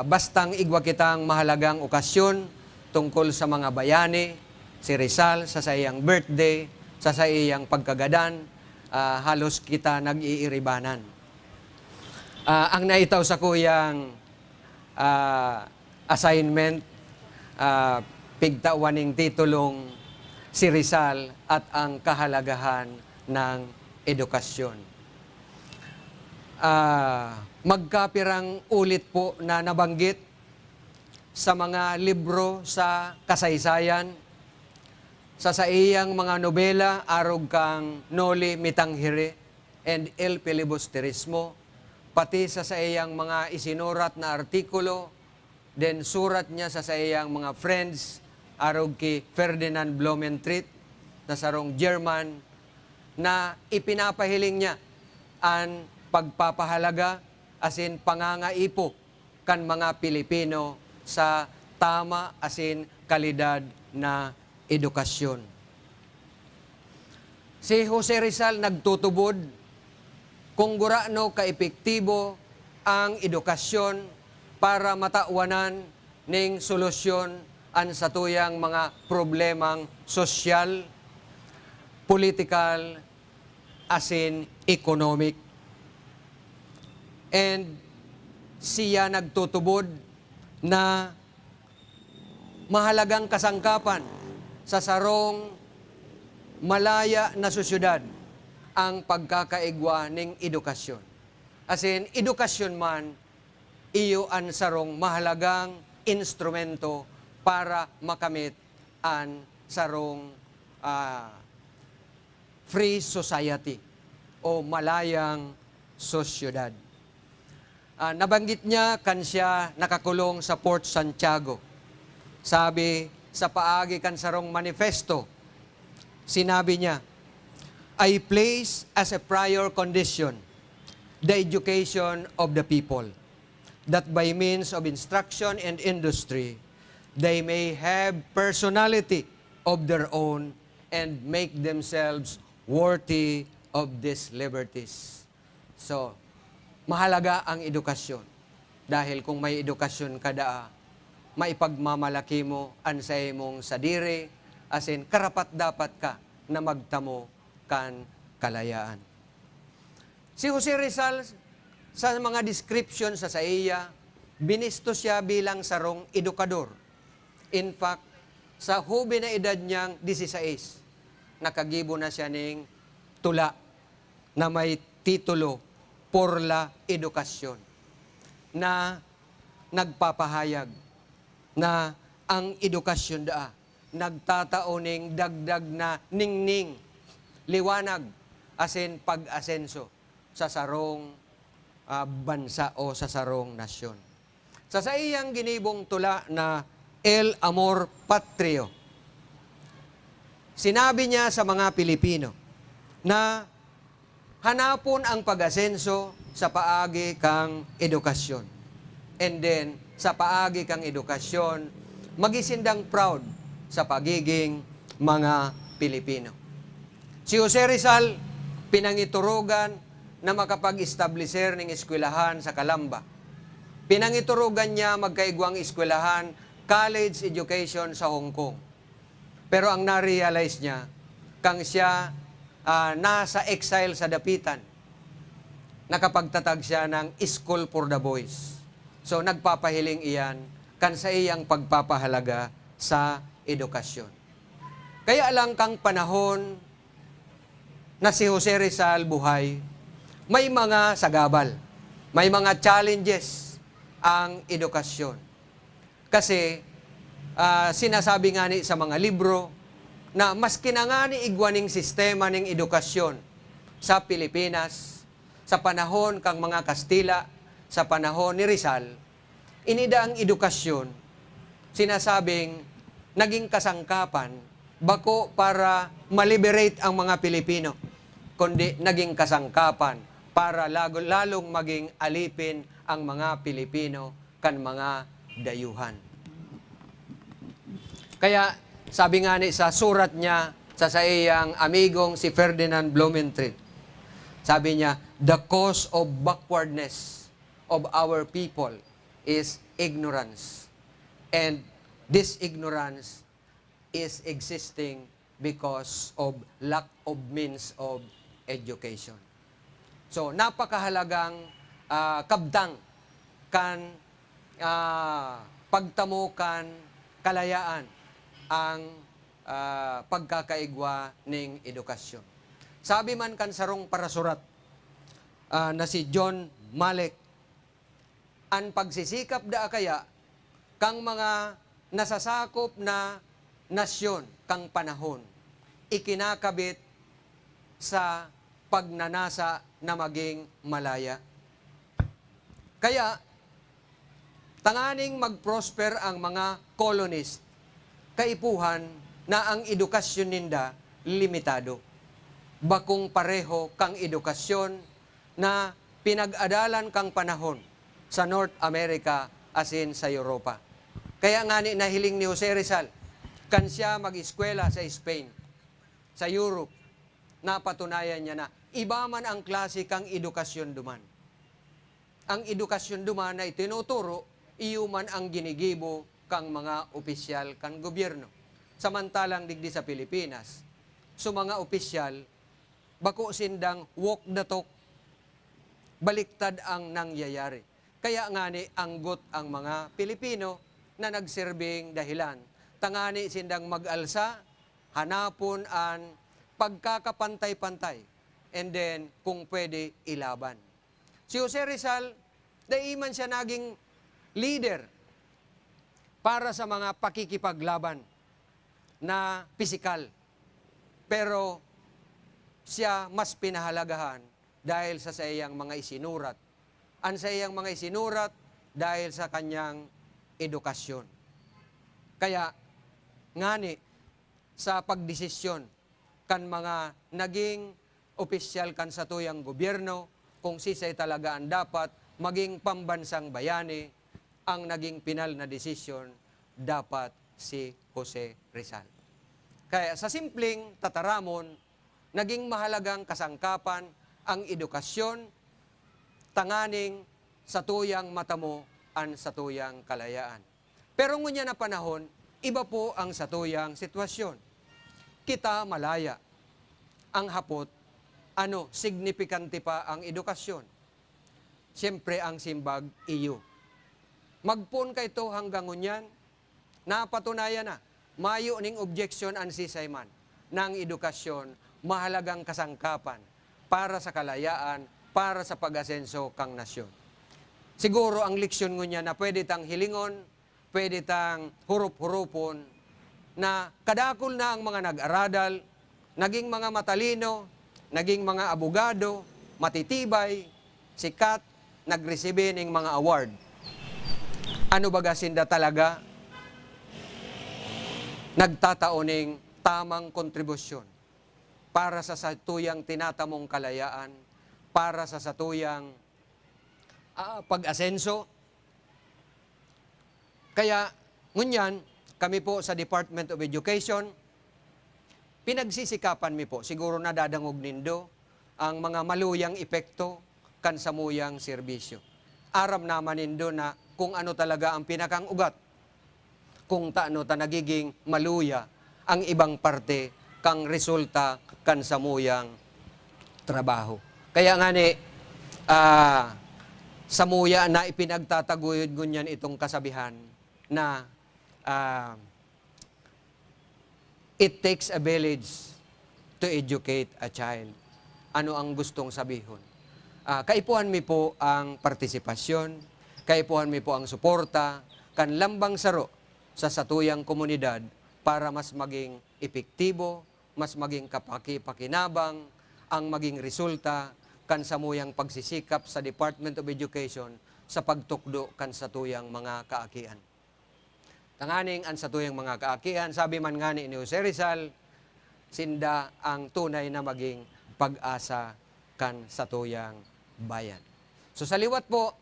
Speaker 10: Bastang igwa kitang mahalagang okasyon tungkol sa mga bayani, si Rizal sa sayang birthday, sa sayang pagkagadan, halos kita nag-iiribanan. Ang naitaw sa kuyang assignment, pigtawaning titulong si Rizal at ang kahalagahan ng edukasyon. Magkapirang ulit po na nabanggit sa mga libro sa kasaysayan, sa iyang mga nobela, arog kang Noli Me Tangere and El Filibusterismo, pati sa iyang mga isinurat na artikulo, then surat niya sa iyang mga friends, arog ki Ferdinand Blumentritt, na sarong German, na ipinapahiling niya ang pagpapahalaga asin pangangaipo kan mga Pilipino sa tama asin kalidad na edukasyon. Si Jose Rizal nagtutubod kung gurano kaepektibo ang edukasyon para matawanan ning solusyon ang satuyang mga problemang sosyal, political, asin economic. And siya nagtutubod na mahalagang kasangkapan sa sarong malaya na sosyudad ang pagkakaigwa ng edukasyon. As in, edukasyon man, iyo ang sarong mahalagang instrumento para makamit ang sarong free society o malayang sosyudad. Nabanggit niya kan siya nakakulong sa Port Santiago. Sabi sa paagi kan sarong manifesto, sinabi niya, I place as a prior condition the education of the people, that by means of instruction and industry, they may have personality of their own and make themselves worthy of these liberties. So, mahalaga ang edukasyon. Dahil kung may edukasyon kada, maipagmamalaki mo ang sa imong sadiri, asin karapat dapat ka na magtamo kan kalayaan. Si Jose Rizal, sa mga description sa iya, binisto siya bilang sarong edukador. In fact, sa hubi na edad niyang 16, nakagibo na siya ng tula na may titulo, Por la Edukasyon, na nagpapahayag na ang edukasyon nagtatao ng dagdag na ningning, liwanag, asin pag-asenso sa sarong bansa o sa sarong nasyon. Sa iyang ginibong tula na El Amor Patrio, sinabi niya sa mga Pilipino na hanapon ang pag-asenso sa paagi kang edukasyon. And then, sa paagi kang edukasyon, magisindang proud sa pagiging mga Pilipino. Si Jose Rizal, pinangiturugan na makapag-establisher ng eskwelahan sa Calamba. Pinangiturugan niya magkaigwang eskwelahan, college education sa Hong Kong. Pero ang na-realize niya, kang siya nasa exile sa dapitan, nakapagtatag siya ng School for the Boys. So nagpapahiling iyan kan sa iyang pagpapahalaga sa edukasyon. Kaya lang kang panahon na si Jose Rizal buhay, may mga sagabal, may mga challenges ang edukasyon. Kasi sinasabi nga ni sa mga libro na mas kinangani igwaning sistema ng edukasyon sa Pilipinas sa panahon kang mga Kastila, sa panahon ni Rizal, inida ang edukasyon, sinasabing naging kasangkapan, bako para maliberate ang mga Pilipino, kundi naging kasangkapan para lalong maging alipin ang mga Pilipino kan mga dayuhan. Kaya sabi nga ni sa surat niya sa iyang amigong si Ferdinand Blumentritt, sabi niya, the cause of backwardness of our people is ignorance. And this ignorance is existing because of lack of means of education. So, napakahalagang kabdang kan pagtamukan kalayaan ang pagkakaigwa ng edukasyon. Sabi man kan sarong parasurat na si John Malek, ang pagsisikap da kaya kang mga nasasakop na nasyon kang panahon, ikinakabit sa pagnanasa na maging malaya. Kaya, tanganing mag-prosper ang mga colonist, kaipuhan na ang edukasyon ninda limitado. Bakong pareho kang edukasyon na pinag-adalan kang panahon sa North America asin sa Europa. Kaya nga ni nahiling ni Jose Rizal, kan siya mag-eskwela sa Spain, sa Europe, napatunayan niya na iba man ang klase kang edukasyon duman. Ang edukasyon duman na itinuturo, iyo man ang ginigibo kang mga opisyal kang gobyerno. Samantalang digdi sa Pilipinas, so mga opisyal, bako sindang walk the talk, baliktad ang nangyayari. Kaya nga ni anggot ang mga Pilipino na nagserbing dahilan. Tangani sindang mag-alsa, hanapon ang pagkakapantay-pantay, and then kung pwede ilaban. Si Jose Rizal, daiman siya naging leader para sa mga pakikipaglaban na pisikal. Pero siya mas pinahalagahan dahil sa iyang mga isinurat. Ang sa iyang mga isinurat dahil sa kanyang edukasyon. Kaya, ngani, sa pagdesisyon kan mga naging opisyal kan sa tuyang gobyerno, kung sisay talaga ang dapat maging pambansang bayani, ang naging pinal na desisyon dapat si Jose Rizal. Kaya sa simpleng tataramon, naging mahalagang kasangkapan ang edukasyon, tanganing sa tuyang matamo ang sa tuyang kalayaan. Pero ngunya na panahon, iba po ang sa tuyang sitwasyon. Kita malaya. Ang hapot, signifikante pa ang edukasyon. Siyempre ang simbag iyo. Magpon ka ito hanggang ngunyan, napatunayan na, mayo ning objection ang sisayman ng edukasyon, mahalagang kasangkapan para sa kalayaan, para sa pag-asenso kang nasyon. Siguro ang leksyon ngunya na pwede tang hilingon, pwede tang hurup-hurupon, na kadakol na ang mga nag-aradal, naging mga matalino, naging mga abogado, matitibay, sikat, nagresibe ng mga award. Ano baga sinda talaga? Nagtataoning tamang kontribusyon para sa satuyang tinatamong kalayaan, para sa satuyang pag-asenso. Kaya, ngunyan, kami po sa Department of Education, pinagsisikapan mi po, siguro nadadangog nindo, ang mga maluyang epekto kan samuyang serbisyo. Aram naman nindo na kung ano talaga ang pinakang ugat, kung taano ta nagiging maluya ang ibang parte kang resulta kan samuyang trabaho. Kaya nga ni, samuya na ipinagtataguyod ngunyan itong kasabihan na it takes a village to educate a child. Ano ang gustong sabihon? Kaipuhan mi po ang partisipasyon, kaipuhan mi po ang suporta, kan lambang saro sa satuyang komunidad para mas maging epektibo, mas maging kapaki-pakinabang, ang maging resulta kan samuyang pagsisikap sa Department of Education sa pagtukdo kan satuyang mga kaakian. Tanganing ang satuyang mga kaakian, sabi man nga ni Jose Rizal, sinda ang tunay na maging pag-asa kan satuyang bayan. So sa liwat po,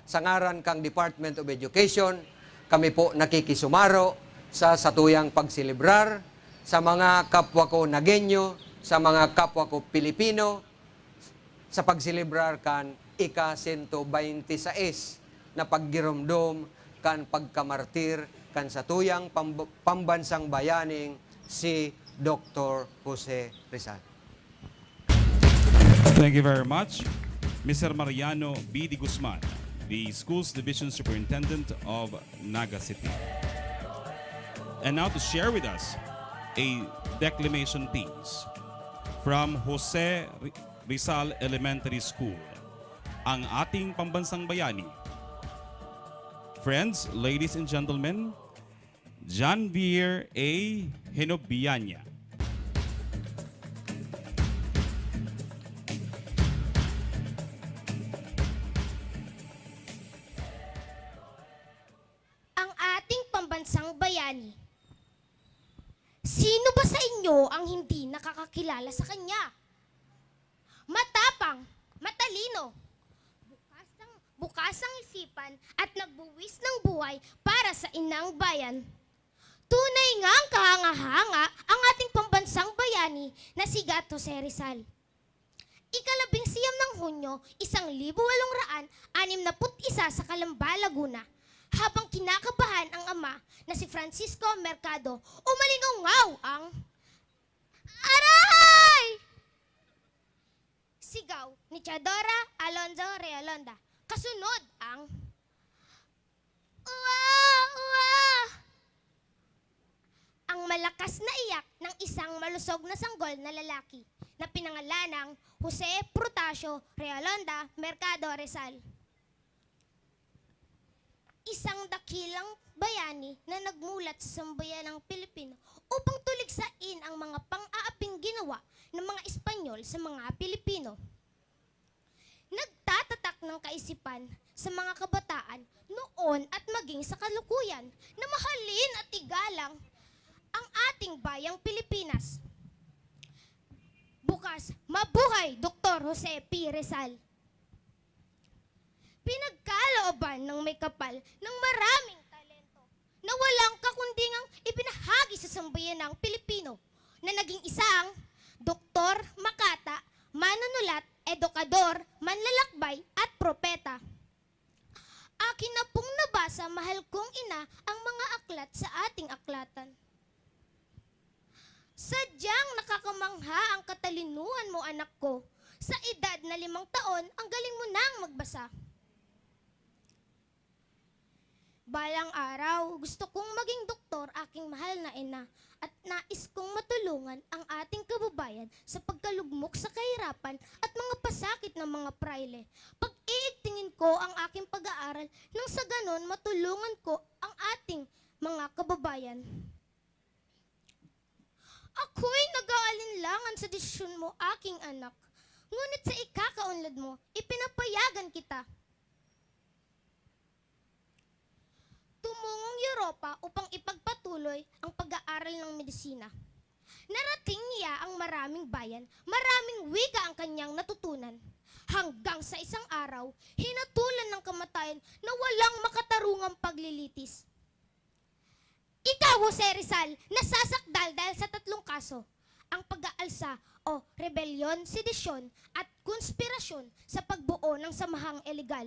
Speaker 10: sa ngaran kang Department of Education, kami po nakikisumaro sa satuyang pagsilibrar sa mga kapwa ko Nagenyo, sa mga kapwa ko Pilipino, sa pagsilibrar kan ika-126 na paggiromdom kan pagkamartir kan satuyang pambansang bayaning si Dr. Jose Rizal.
Speaker 6: Thank you very much, Mr. Mariano B. Di Guzman, the Schools Division Superintendent of Naga City. And now to share with us a declamation piece from Jose Rizal Elementary School, ang ating pambansang bayani. Friends, ladies and gentlemen, Janvier A. Hinobianya.
Speaker 11: Ang ating pambansang bayani. Sino ba sa inyo ang hindi nakakakilala sa kanya? Matapang, matalino, bukas ang isipan at nagbuwis ng buhay para sa inang bayan. Tunay ngang kahanga-hanga ang ating pambansang bayani na si Jose Rizal. Ika-11 ng Hunyo, 1861 sa Calamba, Laguna, habang kinakabahan ang ama na si Francisco Mercado, umalingaw ang aray! Sigaw ni Chadora Alonzo Realonda. Kasunod ang uwa, uwa! Ang malakas na iyak ng isang malusog na sanggol na lalaki na pinangalanang Jose Protasio Realonda Mercado Rizal. Isang dakilang bayani na nagmulat sa sambayanang Pilipino upang tuligsain ang mga pang-aaping ginawa ng mga Espanyol sa mga Pilipino. Nagtatatak ng kaisipan sa mga kabataan noon at maging sa kalukuyan na mahalin at igalang ang ating bayang Pilipinas. Bukas, mabuhay Dr. Jose P. Rizal. Pinagkalooban ng may kapal ng maraming talento na walang kakundingang ipinahagi sa sambayanang Pilipino na naging isang doktor, makata, manunulat, edukador, manlalakbay at propeta. Akin na pong nabasa, mahal kong ina, ang mga aklat sa ating aklatan. Sadyang nakakamangha ang katalinuhan mo, anak ko. Sa edad na 5 taon, ang galing mo nang magbasa. Balang araw, gusto kong maging doktor, aking mahal na ina, at nais kong matulungan ang ating kababayan sa pagkalugmok sa kahirapan at mga pasakit ng mga praile. Pag-iigtingin ko ang aking pag-aaral nang sa ganon matulungan ko ang ating mga kababayan. Ako'y nag-aalinlangan sa desisyon mo, aking anak. Ngunit sa ikakaunlad mo, ipinapayagan kita. Tumungong Europa upang ipagpatuloy ang pag-aaral ng medisina. narating niya ang maraming bayan, maraming wika ang kanyang natutunan. Hanggang sa isang araw, hinatulan ng kamatayan na walang makatarungang paglilitis. Ikaw, Jose Rizal, nasasakdal dahil sa 3 kaso. Ang pag-aalsa o rebelyon, sedisyon at konspirasyon sa pagbuo ng samahang iligal.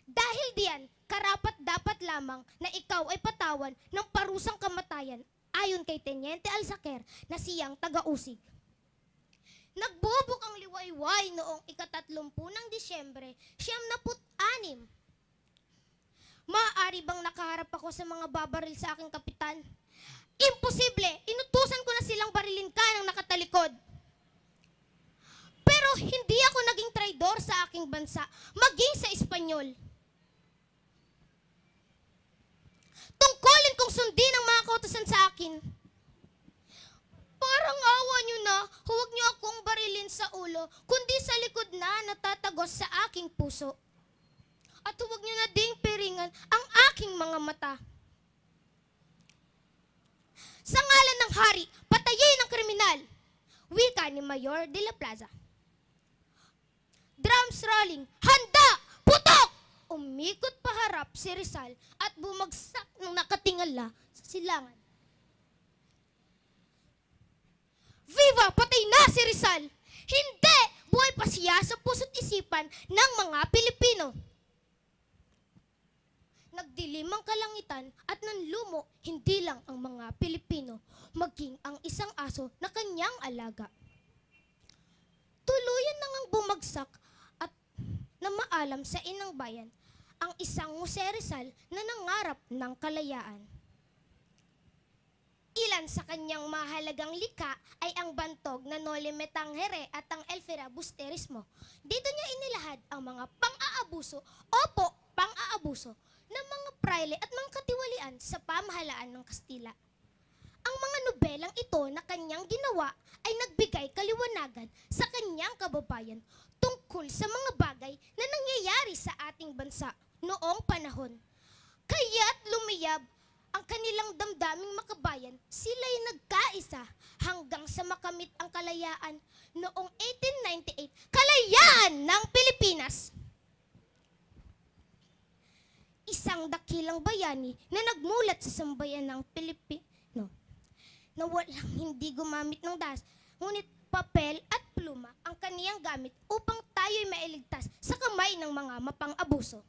Speaker 11: Dahil diyan, karapat-dapat lamang na ikaw ay patawan ng parusang kamatayan ayon kay Teniente Alsaker na siyang taga-Usig. Nagbubuk ang liwayway noong ika-30 ng Disyembre, 1996. Maaari bang nakaharap ako sa mga babaril sa aking kapitan? Imposible! Inutusan ko na silang barilin ka ng nakatalikod. Pero hindi ako naging traidor sa aking bansa, maging sa Espanyol. Tungkulin kong sundin ang mga kautusan sa akin. Parang awa nyo na, huwag nyo akong barilin sa ulo, kundi sa likod na natatagos sa aking puso. At huwag nyo na ding piringan ang aking mga mata. Sa ngalan ng hari, patayin ang kriminal. Wika ni Mayor de la Plaza. Drums rolling, handa, putok! Umikot paharap si Rizal at bumagsak ng nakatingala sa silangan. Viva! Patay na si Rizal! Hindi! Buhay pa siya sa puso't isipan ng mga Pilipino. Nagdilim ang kalangitan at nanlumo hindi lang ang mga Pilipino, maging ang isang aso na kanyang alaga. Tuluyan nang ang bumagsak at na maalam sa inang bayan ang isang Jose Rizal na nangarap ng kalayaan. Ilan sa kanyang mahalagang lika ay ang bantog na Noli Me Tangere at ang Elfera Busterismo. Dito niya inilahad ang mga pang-aabuso, pang-aabuso ng mga praile at mga katiwalian sa pamahalaan ng Kastila. Ang mga nobelang ito na kanyang ginawa ay nagbigay kaliwanagan sa kanyang kababayan tungkol sa mga bagay na nangyayari sa ating bansa noong panahon. Kaya't lumiyab ang kanilang damdaming makabayan, sila'y nagkaisa hanggang sa makamit ang kalayaan noong 1898, kalayaan ng Pilipinas. Isang dakilang bayani na nagmulat sa sambayan ng Pilipino na walang hindi gumamit ng das, ngunit papel at pluma ang kaniyang gamit upang tayo'y mailigtas sa kamay ng mga mapang-abuso.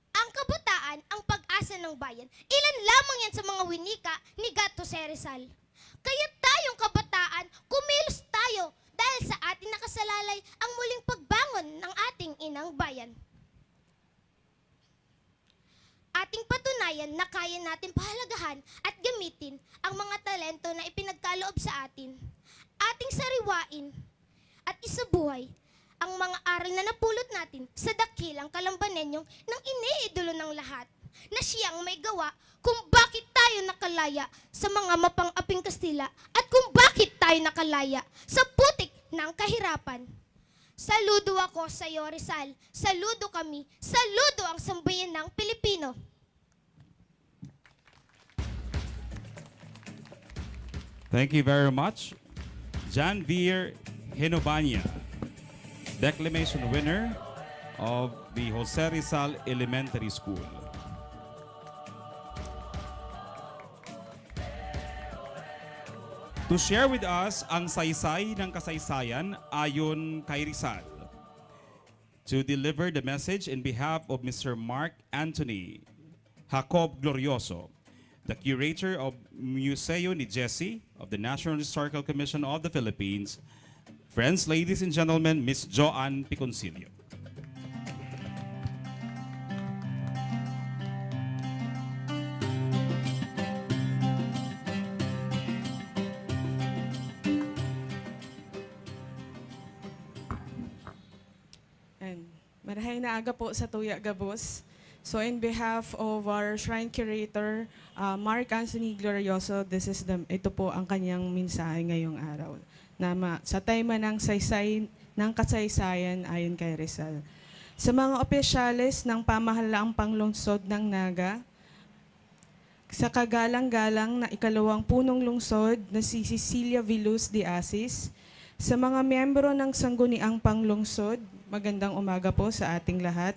Speaker 11: Ang kabataan, ang pag-asa ng bayan, ilan lamang yan sa mga winika ni Gato Rizal. Kaya tayong kabataan, kumilos tayo dahil sa ating nakasalalay ang muling pagbangon ng ating inang bayan. Ating patunayan na kaya natin pahalagahan at gamitin ang mga talento na ipinagkaloob sa atin. Ating sariwain at isabuhay ang mga aral na napulot natin sa dakilang kalambanenyong ng iniidolo ng lahat, na siyang may gawa kung bakit tayo nakalaya sa mga mapang-aping Kastila at kung bakit tayo nakalaya sa putik ng kahirapan. Saludo ako sa iyo, Rizal. Saludo kami. Saludo ang sambayan ng Pilipino.
Speaker 6: Thank you very much. Jan Vier Hinobanya, declamation winner of the Jose Rizal Elementary School. To share with us ang saysay ng kasaysayan ayon kay Rizal. To deliver the message in behalf of Mr. Mark Anthony Jacob Glorioso, the curator of Museo ni Jesse of the National Historical Commission of the Philippines. Friends, ladies and gentlemen, Miss Joanne Piconcillo.
Speaker 12: Marahay na aga po sa Tuya Gabos. So in behalf of our shrine curator, Mark Anthony Glorioso, ito po ang kanyang mensahe ngayong araw. Sa tema ng kasaysayan ayon kay Rizal. Sa mga opisyales ng pamahalaang panglungsod ng Naga, sa kagalang-galang na ikalawang punong lungsod na si Cecilia Vilus de Asis, sa mga miyembro ng Sangguniang Panglungsod, magandang umaga po sa ating lahat.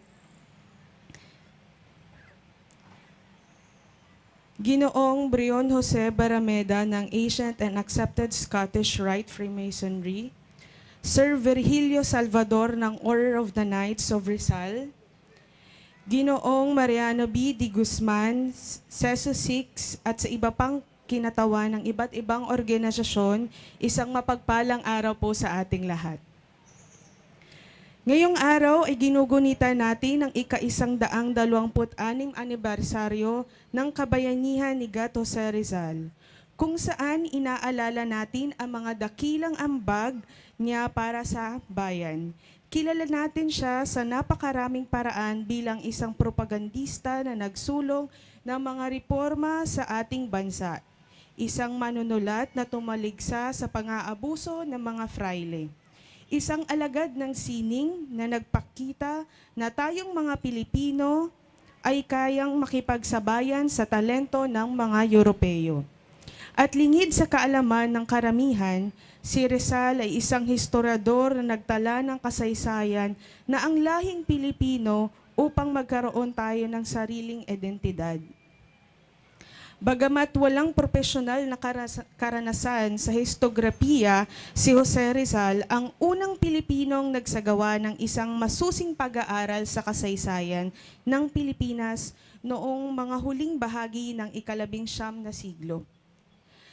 Speaker 12: Ginoong Brion Jose Barameda ng Ancient and Accepted Scottish Rite Freemasonry, Sir Virgilio Salvador ng Order of the Knights of Rizal, Ginoong Mariano B. de Guzman, Seso 6 at sa iba pang kinatawan ng iba't ibang organisasyon, isang mapagpalang araw po sa ating lahat. Ngayong araw ay ginugunita natin ang ika-126 anibersaryo ng kabayanihan ni Gato Jose Rizal, kung saan inaalala natin ang mga dakilang ambag niya para sa bayan. Kilala natin siya sa napakaraming paraan bilang isang propagandista na nagsulong ng mga reforma sa ating bansa. Isang manunulat na tumaligsa sa pang-aabuso ng mga fraile. Isang alagad ng sining na nagpakita na tayong mga Pilipino ay kayang makipagsabayan sa talento ng mga Europeo. At lingid sa kaalaman ng karamihan, si Rizal ay isang historiador na nagtala ng kasaysayan na ang lahing Pilipino upang magkaroon tayo ng sariling identidad. Bagamat walang profesional na karanasan sa histografiya, si Jose Rizal ang unang Pilipinong nagsagawa ng isang masusing pag-aaral sa kasaysayan ng Pilipinas noong mga huling bahagi ng ika-19 na siglo.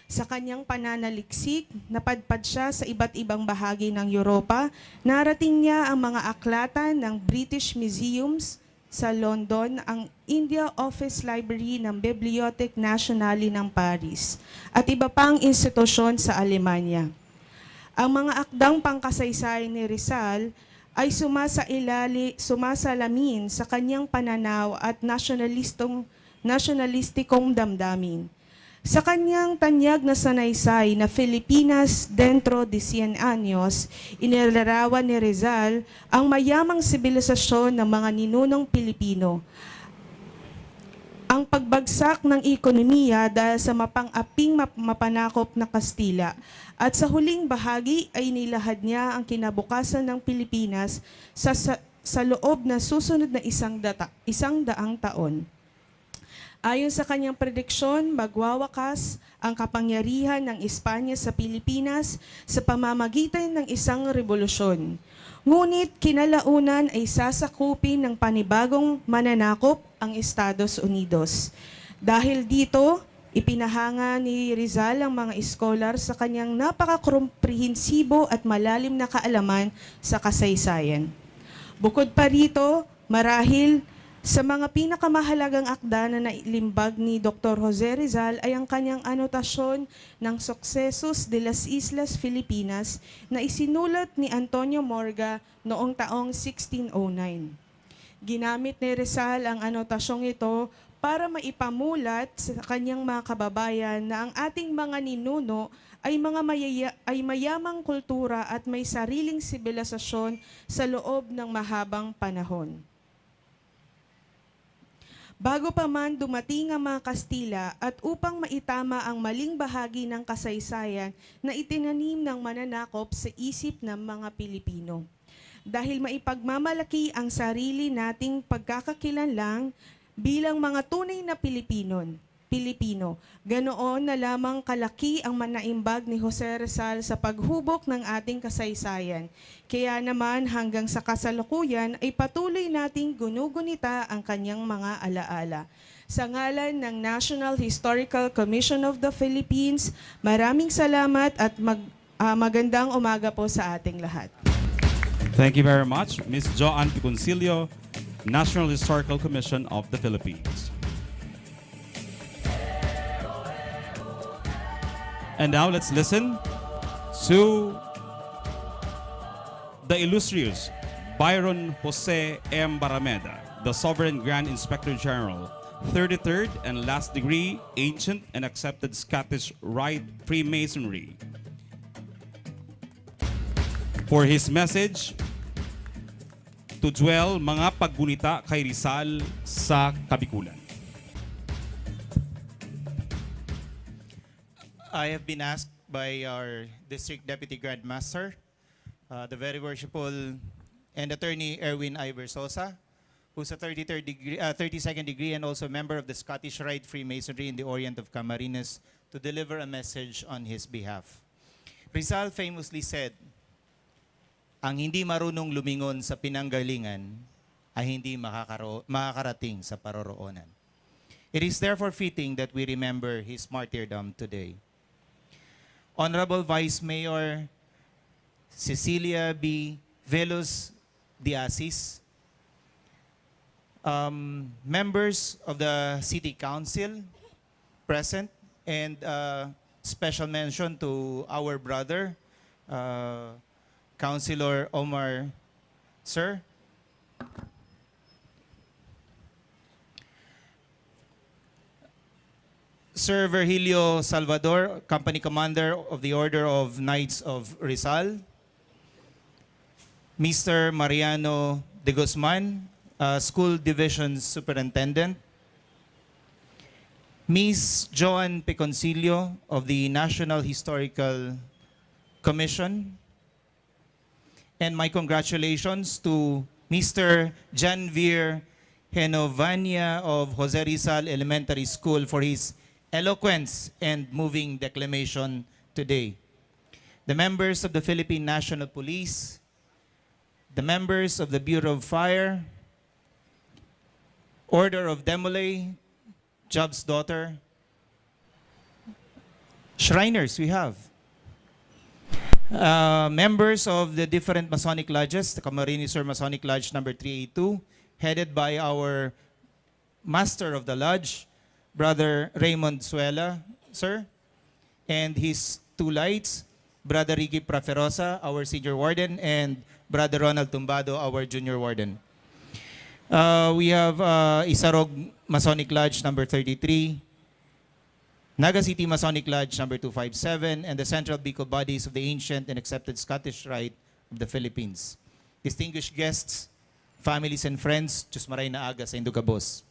Speaker 12: Sa kanyang pananaliksik, napadpad siya sa iba't ibang bahagi ng Europa, narating niya ang mga aklatan ng British Museums sa London, ang India Office Library ng Bibliothèque Nationale ng Paris, at iba pang institusyon sa Alemanya. Ang mga akdang pangkasaysayan ni Rizal ay sumasalamin sa kanyang pananaw at nasyonalistikong damdamin. Sa kanyang tanyag na sanaysay na Filipinas dentro de 100 años, inilarawan ni Rizal ang mayamang sibilisasyon ng mga ninunong Pilipino. Ang pagbagsak ng ekonomiya dahil sa mapang-aping mapanakop na Kastila, at sa huling bahagi ay nilahad niya ang kinabukasan ng Pilipinas sa loob na susunod na isang daang taon. Ayon sa kanyang prediksyon, magwawakas ang kapangyarihan ng Espanya sa Pilipinas sa pamamagitan ng isang revolusyon. Ngunit kinalaunan ay sasakupin ng panibagong mananakop ang Estados Unidos. Dahil dito, ipinahanga ni Rizal ang mga scholar sa kanyang napakakomprehensibo at malalim na kaalaman sa kasaysayan. Bukod pa rito, marahil sa mga pinakamahalagang akda na nailimbag ni Dr. Jose Rizal ay ang kanyang anotasyon ng Sucesos de las Islas Filipinas na isinulat ni Antonio Morga noong taong 1609. Ginamit ni Rizal ang anotasyong ito para maipamulat sa kanyang mga kababayan na ang ating mga ninuno ay mayamang kultura at may sariling sibilisasyon sa loob ng mahabang panahon. Bago pa man dumating ang mga Kastila at upang maitama ang maling bahagi ng kasaysayan na itinanim ng mananakop sa isip ng mga Pilipino. Dahil maipagmamalaki ang sarili nating pagkakakilanlang bilang mga tunay na Pilipino. Ganoon na lamang kalaki ang manaimbag ni Jose Rizal sa paghubok ng ating kasaysayan. Kaya naman hanggang sa kasalukuyan ay patuloy nating gunugunita ang kanyang mga alaala. Sa ngalan ng National Historical Commission of the Philippines, maraming salamat at magandang umaga po sa ating lahat.
Speaker 6: Thank you very much, Ms. Joanne Piconcillo, National Historical Commission of the Philippines. And now let's listen to the illustrious Byron Jose M. Barameda, the Sovereign Grand Inspector General, 33rd and last degree, Ancient and Accepted Scottish Rite Freemasonry, for his message to dwell mga paggunita kay Rizal sa Kabikulan.
Speaker 13: I have been asked by our District Deputy Grand Master, the very worshipful and attorney Erwin I. Versosa, who's a 32nd degree and also a member of the Scottish Rite Freemasonry in the Orient of Camarines, to deliver a message on his behalf. Rizal famously said, "Ang hindi marunong lumingon sa pinanggalingan ay hindi makakarating sa paroroonan." It is therefore fitting that we remember his martyrdom today. Honorable Vice Mayor Cecilia B. Velos de Asis, members of the City Council present, and special mention to our brother, Councilor Omar, sir. Sir Virgilio Salvador, Company Commander of the Order of Knights of Rizal. Mr. Mariano de Guzman, School Division Superintendent. Ms. Joan Peconcillo of the National Historical Commission. And my congratulations to Mr. Janvier Henovania of Jose Rizal Elementary School for his eloquence and moving declamation today. The members of the Philippine National Police, the members of the Bureau of Fire, Order of Demolay, Job's Daughter, Shriners we have, members of the different Masonic lodges, the Camarines Sur Masonic Lodge number 382, headed by our Master of the Lodge, Brother Raymond Suela, sir, and his two lights, Brother Ricky Praferosa, our Senior Warden, and Brother Ronald Tumbado, our Junior Warden. We have Isarog Masonic Lodge number 33, Naga City Masonic Lodge number 257, and the Central Bicol Bodies of the Ancient and Accepted Scottish Rite of the Philippines. Distinguished guests, families and friends, Diyos maray na aga sa Indugabos.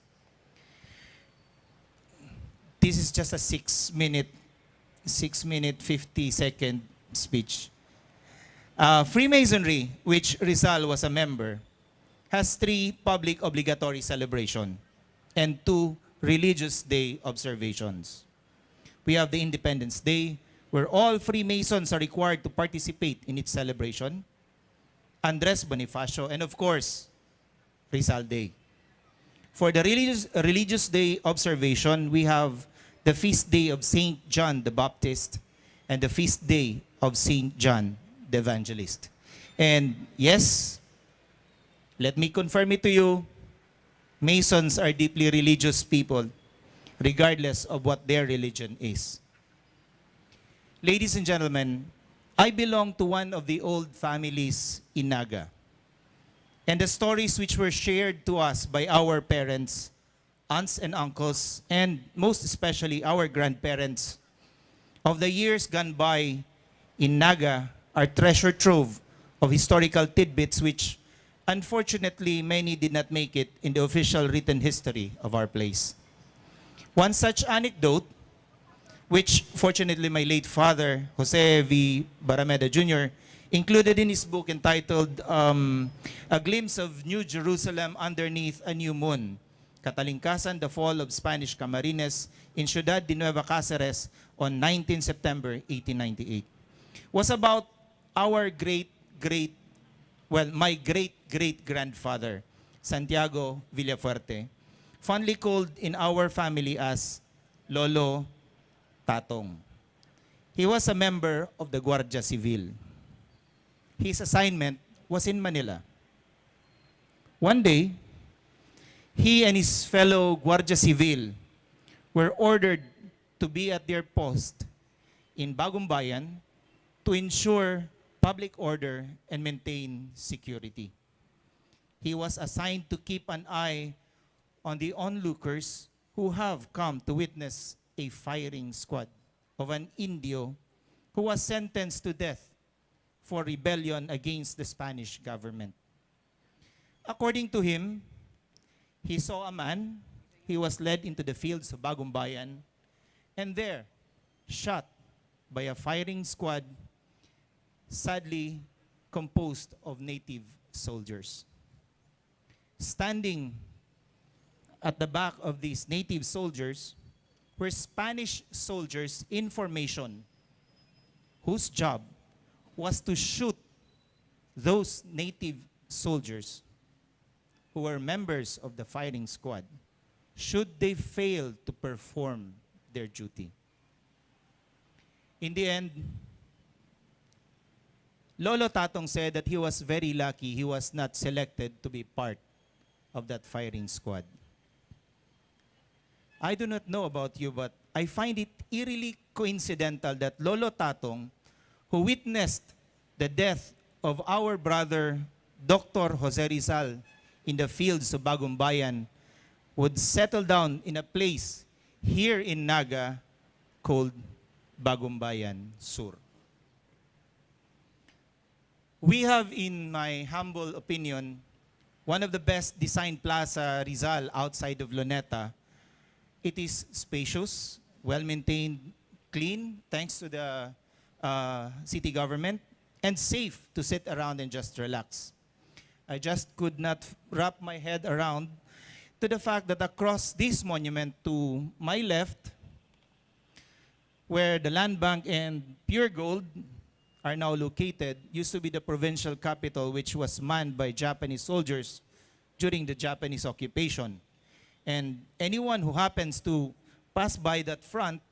Speaker 13: This is just a 6-minute, 50-second speech. Freemasonry, which Rizal was a member, has 3 public obligatory celebration and 2 religious day observations. We have the Independence Day, where all Freemasons are required to participate in its celebration, Andres Bonifacio, and of course, Rizal Day. For the religious day observation, we have the feast day of Saint John the Baptist and the feast day of Saint John the Evangelist. And yes, let me confirm it to you, Masons are deeply religious people, regardless of what their religion is. Ladies and gentlemen, I belong to one of the old families in Naga. And the stories which were shared to us by our parents, aunts and uncles, and most especially our grandparents, of the years gone by in Naga are treasure trove of historical tidbits which unfortunately many did not make it in the official written history of our place. One such anecdote, which fortunately my late father, Jose V. Barameda Jr., included in his book entitled A Glimpse of New Jerusalem Underneath a New Moon, Katalingkasan, the Fall of Spanish Camarines in Ciudad de Nueva Cáceres on 19 September 1898, was about our my great-great-grandfather, Santiago Villafuerte, fondly called in our family as Lolo Tatong. He was a member of the Guardia Civil. His assignment was in Manila. One day, he and his fellow Guardia Civil were ordered to be at their post in Bagong Bayan to ensure public order and maintain security. He was assigned to keep an eye on the onlookers who have come to witness a firing squad of an Indio who was sentenced to death for rebellion against the Spanish government. According to him, he saw a man. He was led into the fields of Bagong Bayan and there, shot by a firing squad sadly composed of native soldiers. Standing at the back of these native soldiers were Spanish soldiers in formation whose job was to shoot those native soldiers who were members of the firing squad should they fail to perform their duty. In the end, Lolo Tatong said that he was very lucky he was not selected to be part of that firing squad. I do not know about you, but I find it eerily coincidental that Lolo Tatong, who witnessed the death of our brother Dr. Jose Rizal in the fields of Bagumbayan, would settle down in a place here in Naga called Bagumbayan Sur. We have, in my humble opinion, one of the best designed Plaza Rizal outside of Luneta. It is spacious, well-maintained, clean, thanks to the city government, and safe to sit around and just relax. I just could not wrap my head around to the fact that across this monument to my left, where the Land Bank and Pure Gold are now located, used to be the provincial capital, which was manned by Japanese soldiers during the Japanese occupation. And anyone who happens to pass by that front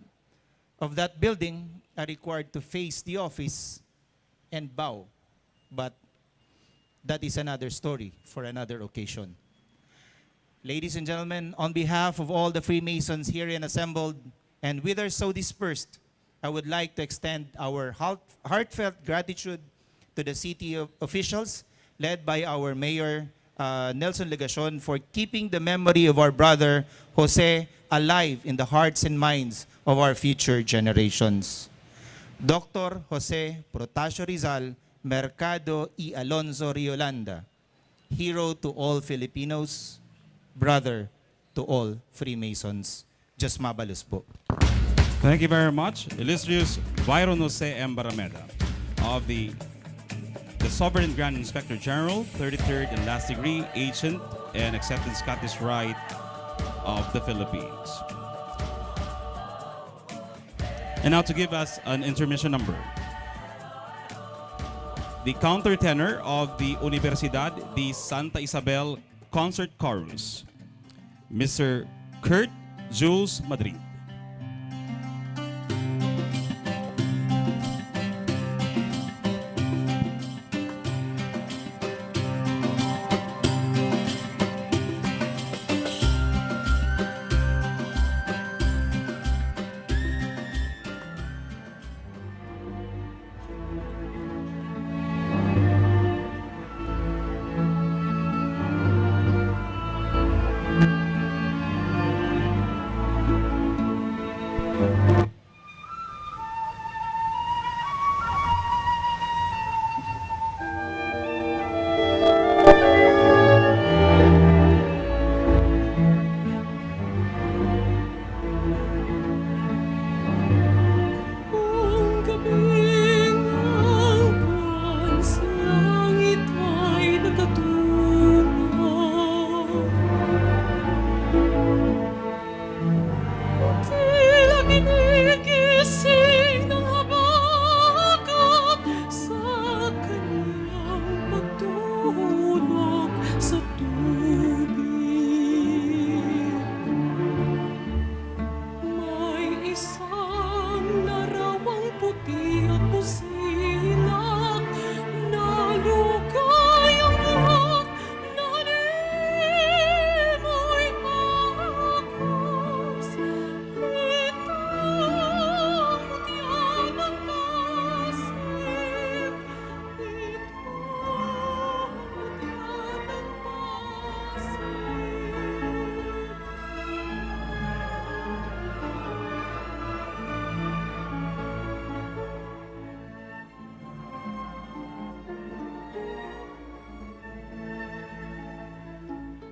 Speaker 13: of that building are required to face the office and bow. But that is another story for another occasion. Ladies and gentlemen, on behalf of all the Freemasons here and assembled, and with our so dispersed, I would like to extend our heartfelt gratitude to the city officials, led by our Mayor Nelson Legacion, for keeping the memory of our brother Jose alive in the hearts and minds of our future generations. Dr. Jose Protasio Rizal Mercado y Alonzo Riolanda, hero to all Filipinos, brother to all Freemasons. Just mabalus po.
Speaker 6: Thank you very much. Illustrious Byron Jose M. Barameda of the Sovereign Grand Inspector General, 33rd and last degree, Ancient and Accepted Scottish Rite of the Philippines. And now to give us an intermission number, the countertenor of the Universidad de Santa Isabel Concert Chorus, Mr. Kurt Jules Madrid.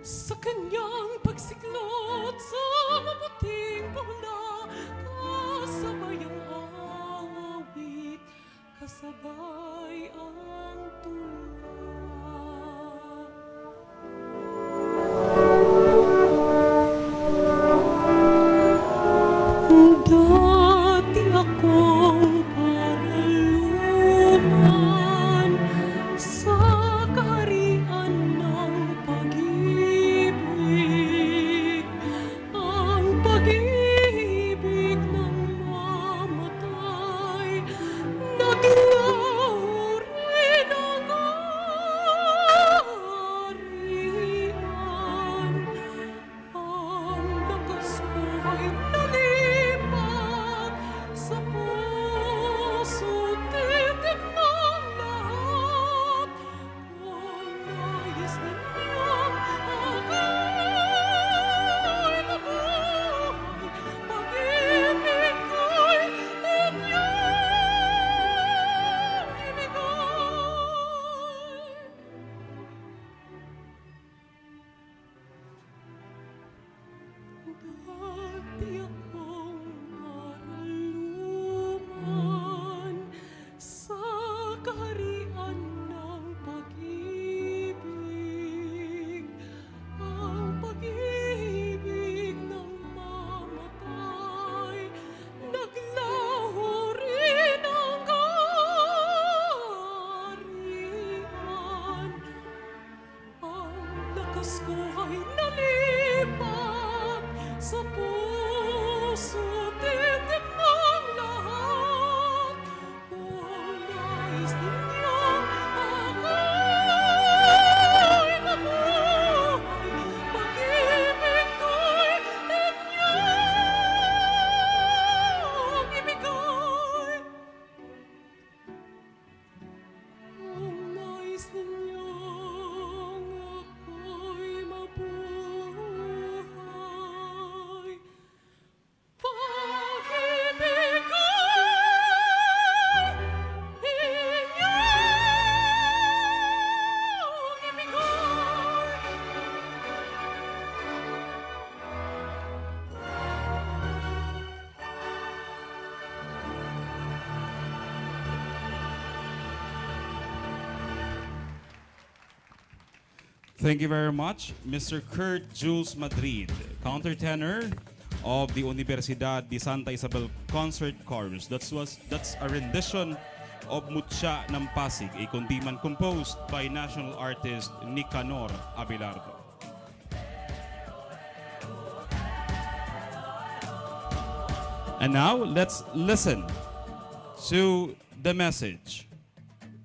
Speaker 3: Sa kanyang pagsiklot sa mabuting pula, kasabayang awit. kasabay ang tuwa. Dati akong paraluman sa kaharian ng pag-ibig. Ang pag-ibig ng mamatay, naglaho rin ang arian. Ang lakas ko ay nalipat sa puso, titig ng lahat. Kung nais ninyong ako'y mabuhay, pag-ibig ko'y inyong ibigay. Dati akong paraluman sa kaharian ng pag-ibig. Ang pag-ibig ng mamatay, naglaho rin ang arian. Ang lakas ko ay nalipat sa puso, titig ng lahat. Kung nais ninyong ako'y mabuhay, pag-ibig ko'y inyong ibigay. Kung nais ninyong ako'y mabuhay, pag-ibig ko'y inyong ibigay.
Speaker 6: Thank you very much, Mr. Kurt Jules Madrid, countertenor of the Universidad de Santa Isabel Concert Chorus. That's a rendition of Mutya ng Pasig, a kundiman composed by national artist Nicanor Abelardo. And now, let's listen to the message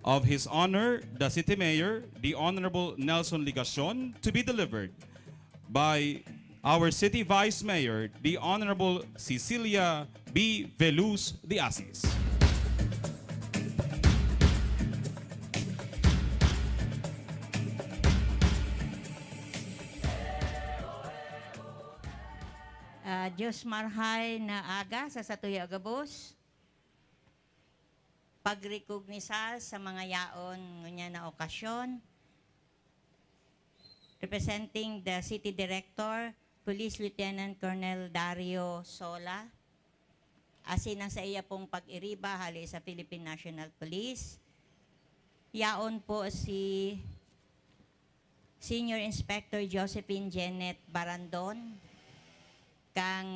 Speaker 6: of His Honor, the City Mayor, the Honorable Nelson Ligacion, to be delivered by our City Vice Mayor, the Honorable Cecilia B. Veluz de Asis.
Speaker 14: Diyos marhay na aga sa Satuya Agabos, pagrekognisa sa mga yaon ngunya na okasyon, representing the City Director, Police Lieutenant Colonel Dario Sola, asin ang sa iya pong pag-iriba hali sa Philippine National Police. Yaon po si Senior Inspector Josephine Janet Barandon, kang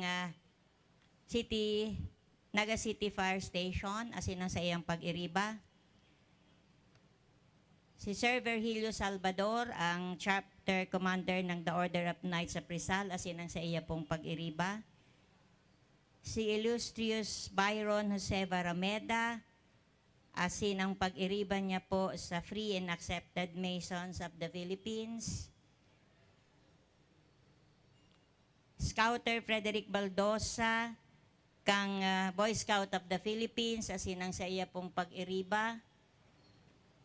Speaker 14: Naga City Fire Station, asin ang sa iyang pag-iriba. Si Sir Virgilio Salvador, ang Chapter Commander ng The Order of Knights of Rizal, asin ang sa iya pong pag-iriba. Si Illustrious Byron Jose Varameda, asin ang pag-iriba niya po sa Free and Accepted Masons of the Philippines. Scouter Frederick Baldosa, kang Boy Scout of the Philippines, asinang sa iya pong pag-iriba.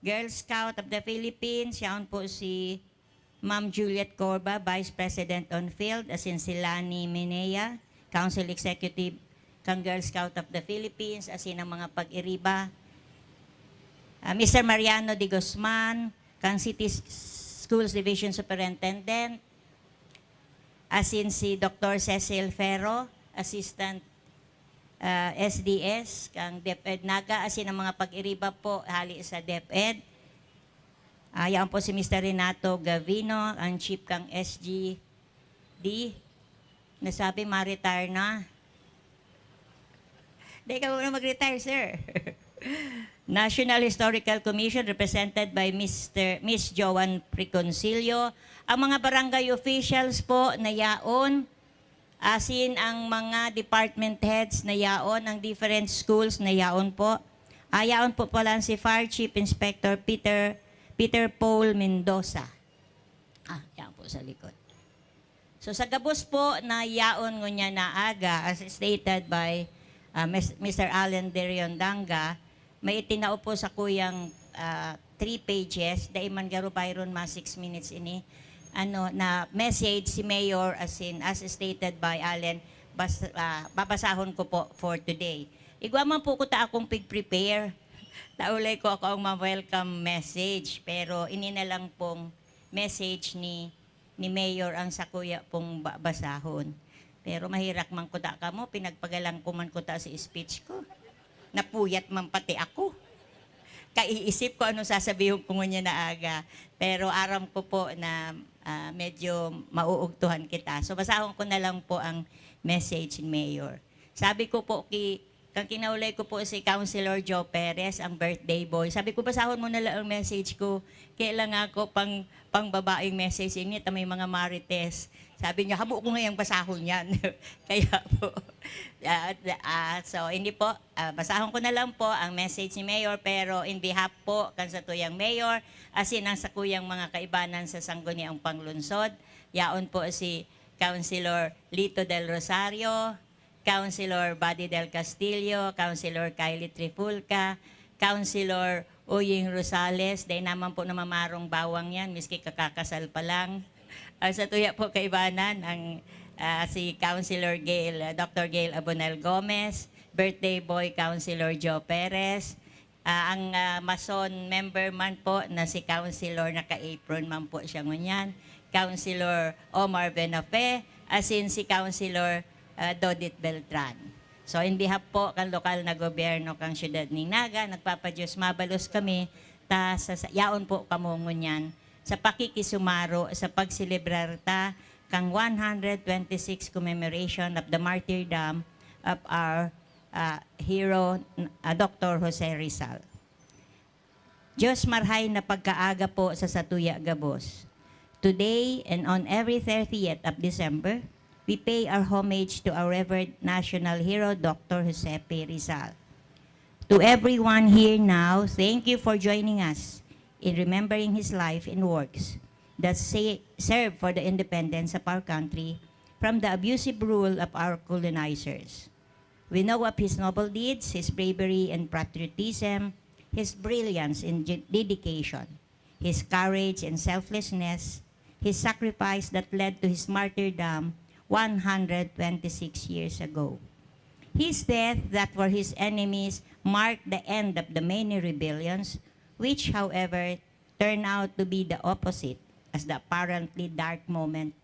Speaker 14: Girl Scout of the Philippines, yaon po si Ma'am Juliet Corba, Vice President on Field, asin si Lani Menea, Council Executive kang Girl Scout of the Philippines, asin ang mga pag-iriba. Mr. Mariano de Guzman, kang City Schools Division Superintendent, asin si Dr. Cecil Ferro, Assistant SDS, kang DepEd Naga, asin ang mga pag-iriba po hali sa DepEd. Yan po si Mr. Renato Gavino, ang chief kang SGD. Nasabi, ma-retire na. Hindi ka muna mag-retire, sir. National Historical Commission represented by Miss Joan Preconcilio. Ang mga barangay officials po na yaon, asin ang mga department heads na yaon, ang different schools na yaon po. Yaon po pala si Fire Chief Inspector Peter Paul Mendoza. Yan po sa likod. So sa gabos po na yaon ngunya na aga, as stated by Mr. Allen Deriondanga, may itinao po sa kuyang 3 pages, daiman garo bayron ma 6 minutes ini, na message si Mayor as stated by Allen, babasahon ko po for today. Igwa man po ko ta akong pig-prepare. Taulay ko ako ang ma-welcome message, pero ini na lang pong message ni Mayor ang sa kuya pong basahon. Pero mahirak man ko ta ka mo, pinagpagalang ko man ko ta si speech ko. Napuyat man pati ako. Kaiisip ko ano sasabihin ko niya na aga. Pero aram ko po na medyo mauugtuhan kita. So basahon ko na lang po ang message ni Mayor. Sabi ko po kang kinaulay ko po si Councilor Joe Perez, ang birthday boy. Sabi ko, basahon mo na lang ang message ko. Kailan ako pang babaeng message niya, may mga marites. Sabi niya, habo ko ngayong basahon yan. Kaya po, so hindi po, basahon ko na lang po ang message ni Mayor, pero in behalf po kan sa tuyang Mayor, asin ang sa kuyang mga kaibanan sa Sangguniang Panglunsod, yaon po si Councilor Lito del Rosario, Councilor Buddy del Castillo, Councilor Kylie Trifulca, Councilor Uying Rosales, dahil naman po namamarong bawang yan, miski kakakasal pa lang. Sa tuya po kaibanan, ang si Councilor Dr. Gail Abonel Gomez, birthday boy Councilor Joe Perez, ang Mason member man po na si Councilor naka-apron man po siya ngunyan, Councilor Omar Benafe, asin si Councilor Dodit Beltran. So in behalf po kan lokal na gobyerno kang siyudad ng Naga, nagpapadyos mabalos kami ta sa yaon po kamungon yan sa pakikisumaro sa pagselebrar ta kang 126 commemoration of the martyrdom of our hero Dr. Jose Rizal. Diyos marhay na pagkaaga po sa Satuya Gabos. Today and on every 30th of December, we pay our homage to our revered national hero, Dr. Jose P. Rizal. To everyone here now, thank you for joining us in remembering his life and works that serve for the independence of our country from the abusive rule of our colonizers. We know of his noble deeds, his bravery and patriotism, his brilliance and dedication, his courage and selflessness, his sacrifice that led to his martyrdom 126 years ago. His death that for his enemies marked the end of the many rebellions, which, however, turned out to be the opposite, as the apparently dark moment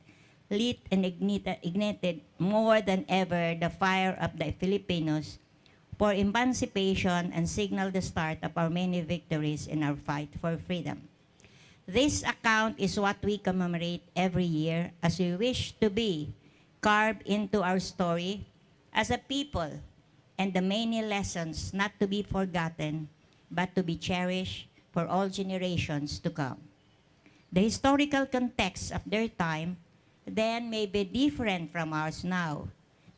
Speaker 14: lit and ignited more than ever the fire of the Filipinos for emancipation and signaled the start of our many victories in our fight for freedom. This account is what we commemorate every year as we wish to be carved into our story as a people and the many lessons not to be forgotten but to be cherished for all generations to come. The historical context of their time then may be different from ours now,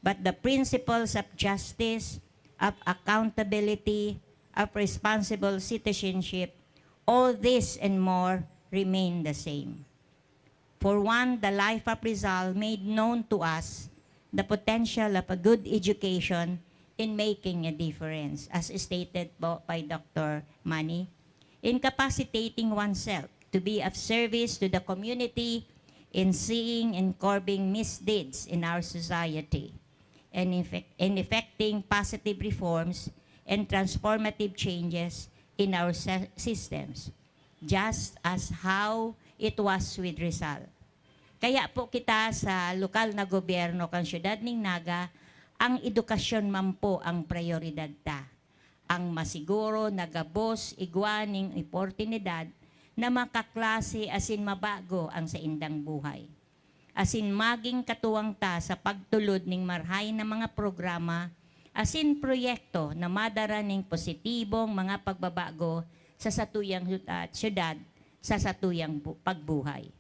Speaker 14: but the principles of justice, of accountability, of responsible citizenship, all this and more remain the same. For one, the life of Rizal made known to us the potential of a good education in making a difference, as stated by Dr. Manny, incapacitating oneself to be of service to the community in seeing and curbing misdeeds in our society, and effecting positive reforms and transformative changes in our systems, just as how it was with Rizal. Kaya po kita sa lokal na gobyerno kang siyudad ng Naga, ang edukasyon man po ang prioridad ta. Ang masiguro na gabos igwaning oportunidad na makaklase asin mabago ang sa indang buhay. Asin maging katuwang ta sa pagtulod ning marhay na mga programa asin proyekto na madara ning positibong mga pagbabago sa satuyang syudad sa satuyang pagbuhay.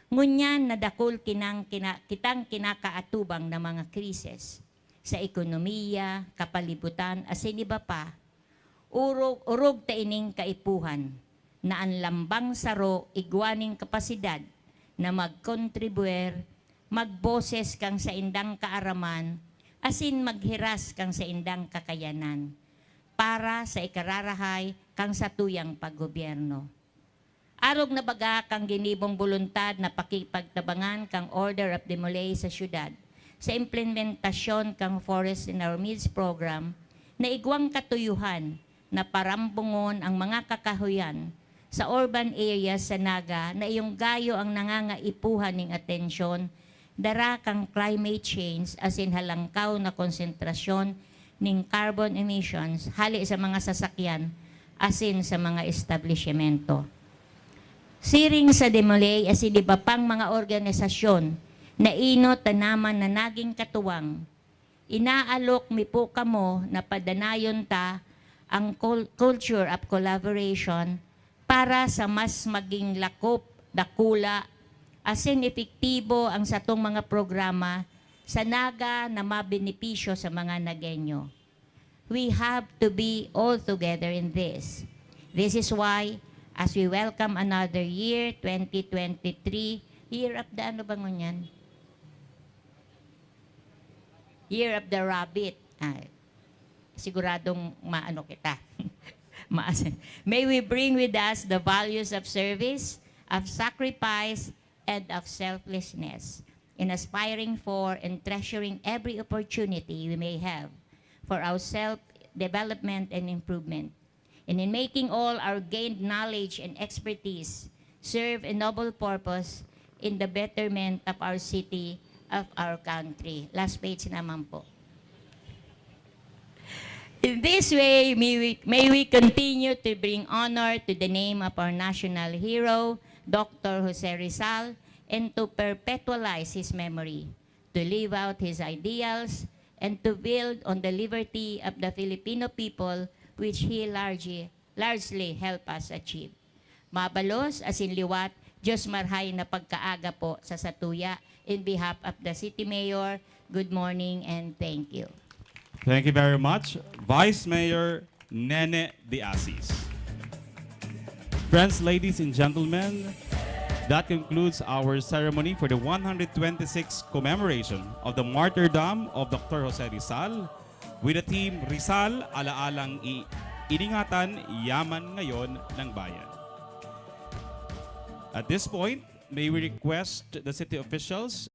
Speaker 14: Ngunyan nadakol kitang kinakaatubang na mga krisis sa ekonomiya, kapalibutan, asin iba pa, urog ta ining kaipuhan na ang lambang saro igwaning kapasidad na magkontribuer, magboses kang sa indang kaaraman, asin maghiras kang sa indang kakayanan para sa ikararahay kang satuyang paggobyerno. Arog na baga kang ginibong voluntad na pakipagtabangan kang Order of Demolay sa syudad sa implementasyon kang Forest in Our Midst program na igwang katuyuhan na parambungon ang mga kakahuyan sa urban areas sa Naga na iyong gayo ang nangangaipuhan ng atensyon dara kang climate change asin halangkaw na konsentrasyon ng carbon emissions hali sa mga sasakyan asin sa mga establishmento. Siring sa Demolay asin iba pang mga organisasyon na ino tanaman na naging katuwang, inaalok mi po kamo na padanayon ta ang culture of collaboration para sa mas maging lakop, dakula, asin epektibo ang satong mga programa sa Naga na mabenepisyo sa mga Nagenyo. We have to be all together in this. This is why, as we welcome another year, 2023, year of the ano bang yan? Year of the Rabbit. Siguradong maano kita. May we bring with us the values of service, of sacrifice, and of selflessness in aspiring for and treasuring every opportunity we may have for our self-development and improvement. And in making all our gained knowledge and expertise serve a noble purpose in the betterment of our city, of our country. Last page naman po. In this way, may we continue to bring honor to the name of our national hero, Dr. Jose Rizal, and to perpetualize his memory, to live out his ideals, and to build on the liberty of the Filipino people which he largely helped us achieve. Mabalos, asin liwat, Diyos marhay na pagkaaga po sa Satuya. In behalf of the City Mayor, good morning and thank you.
Speaker 6: Thank you very much, Vice Mayor Nene De Asis. Friends, ladies and gentlemen, that concludes our ceremony for the 126th commemoration of the martyrdom of Dr. Jose Rizal with the theme Rizal, Alaalang Iningatan, Yaman Ngayon ng Bayan. At this point, may we request the city officials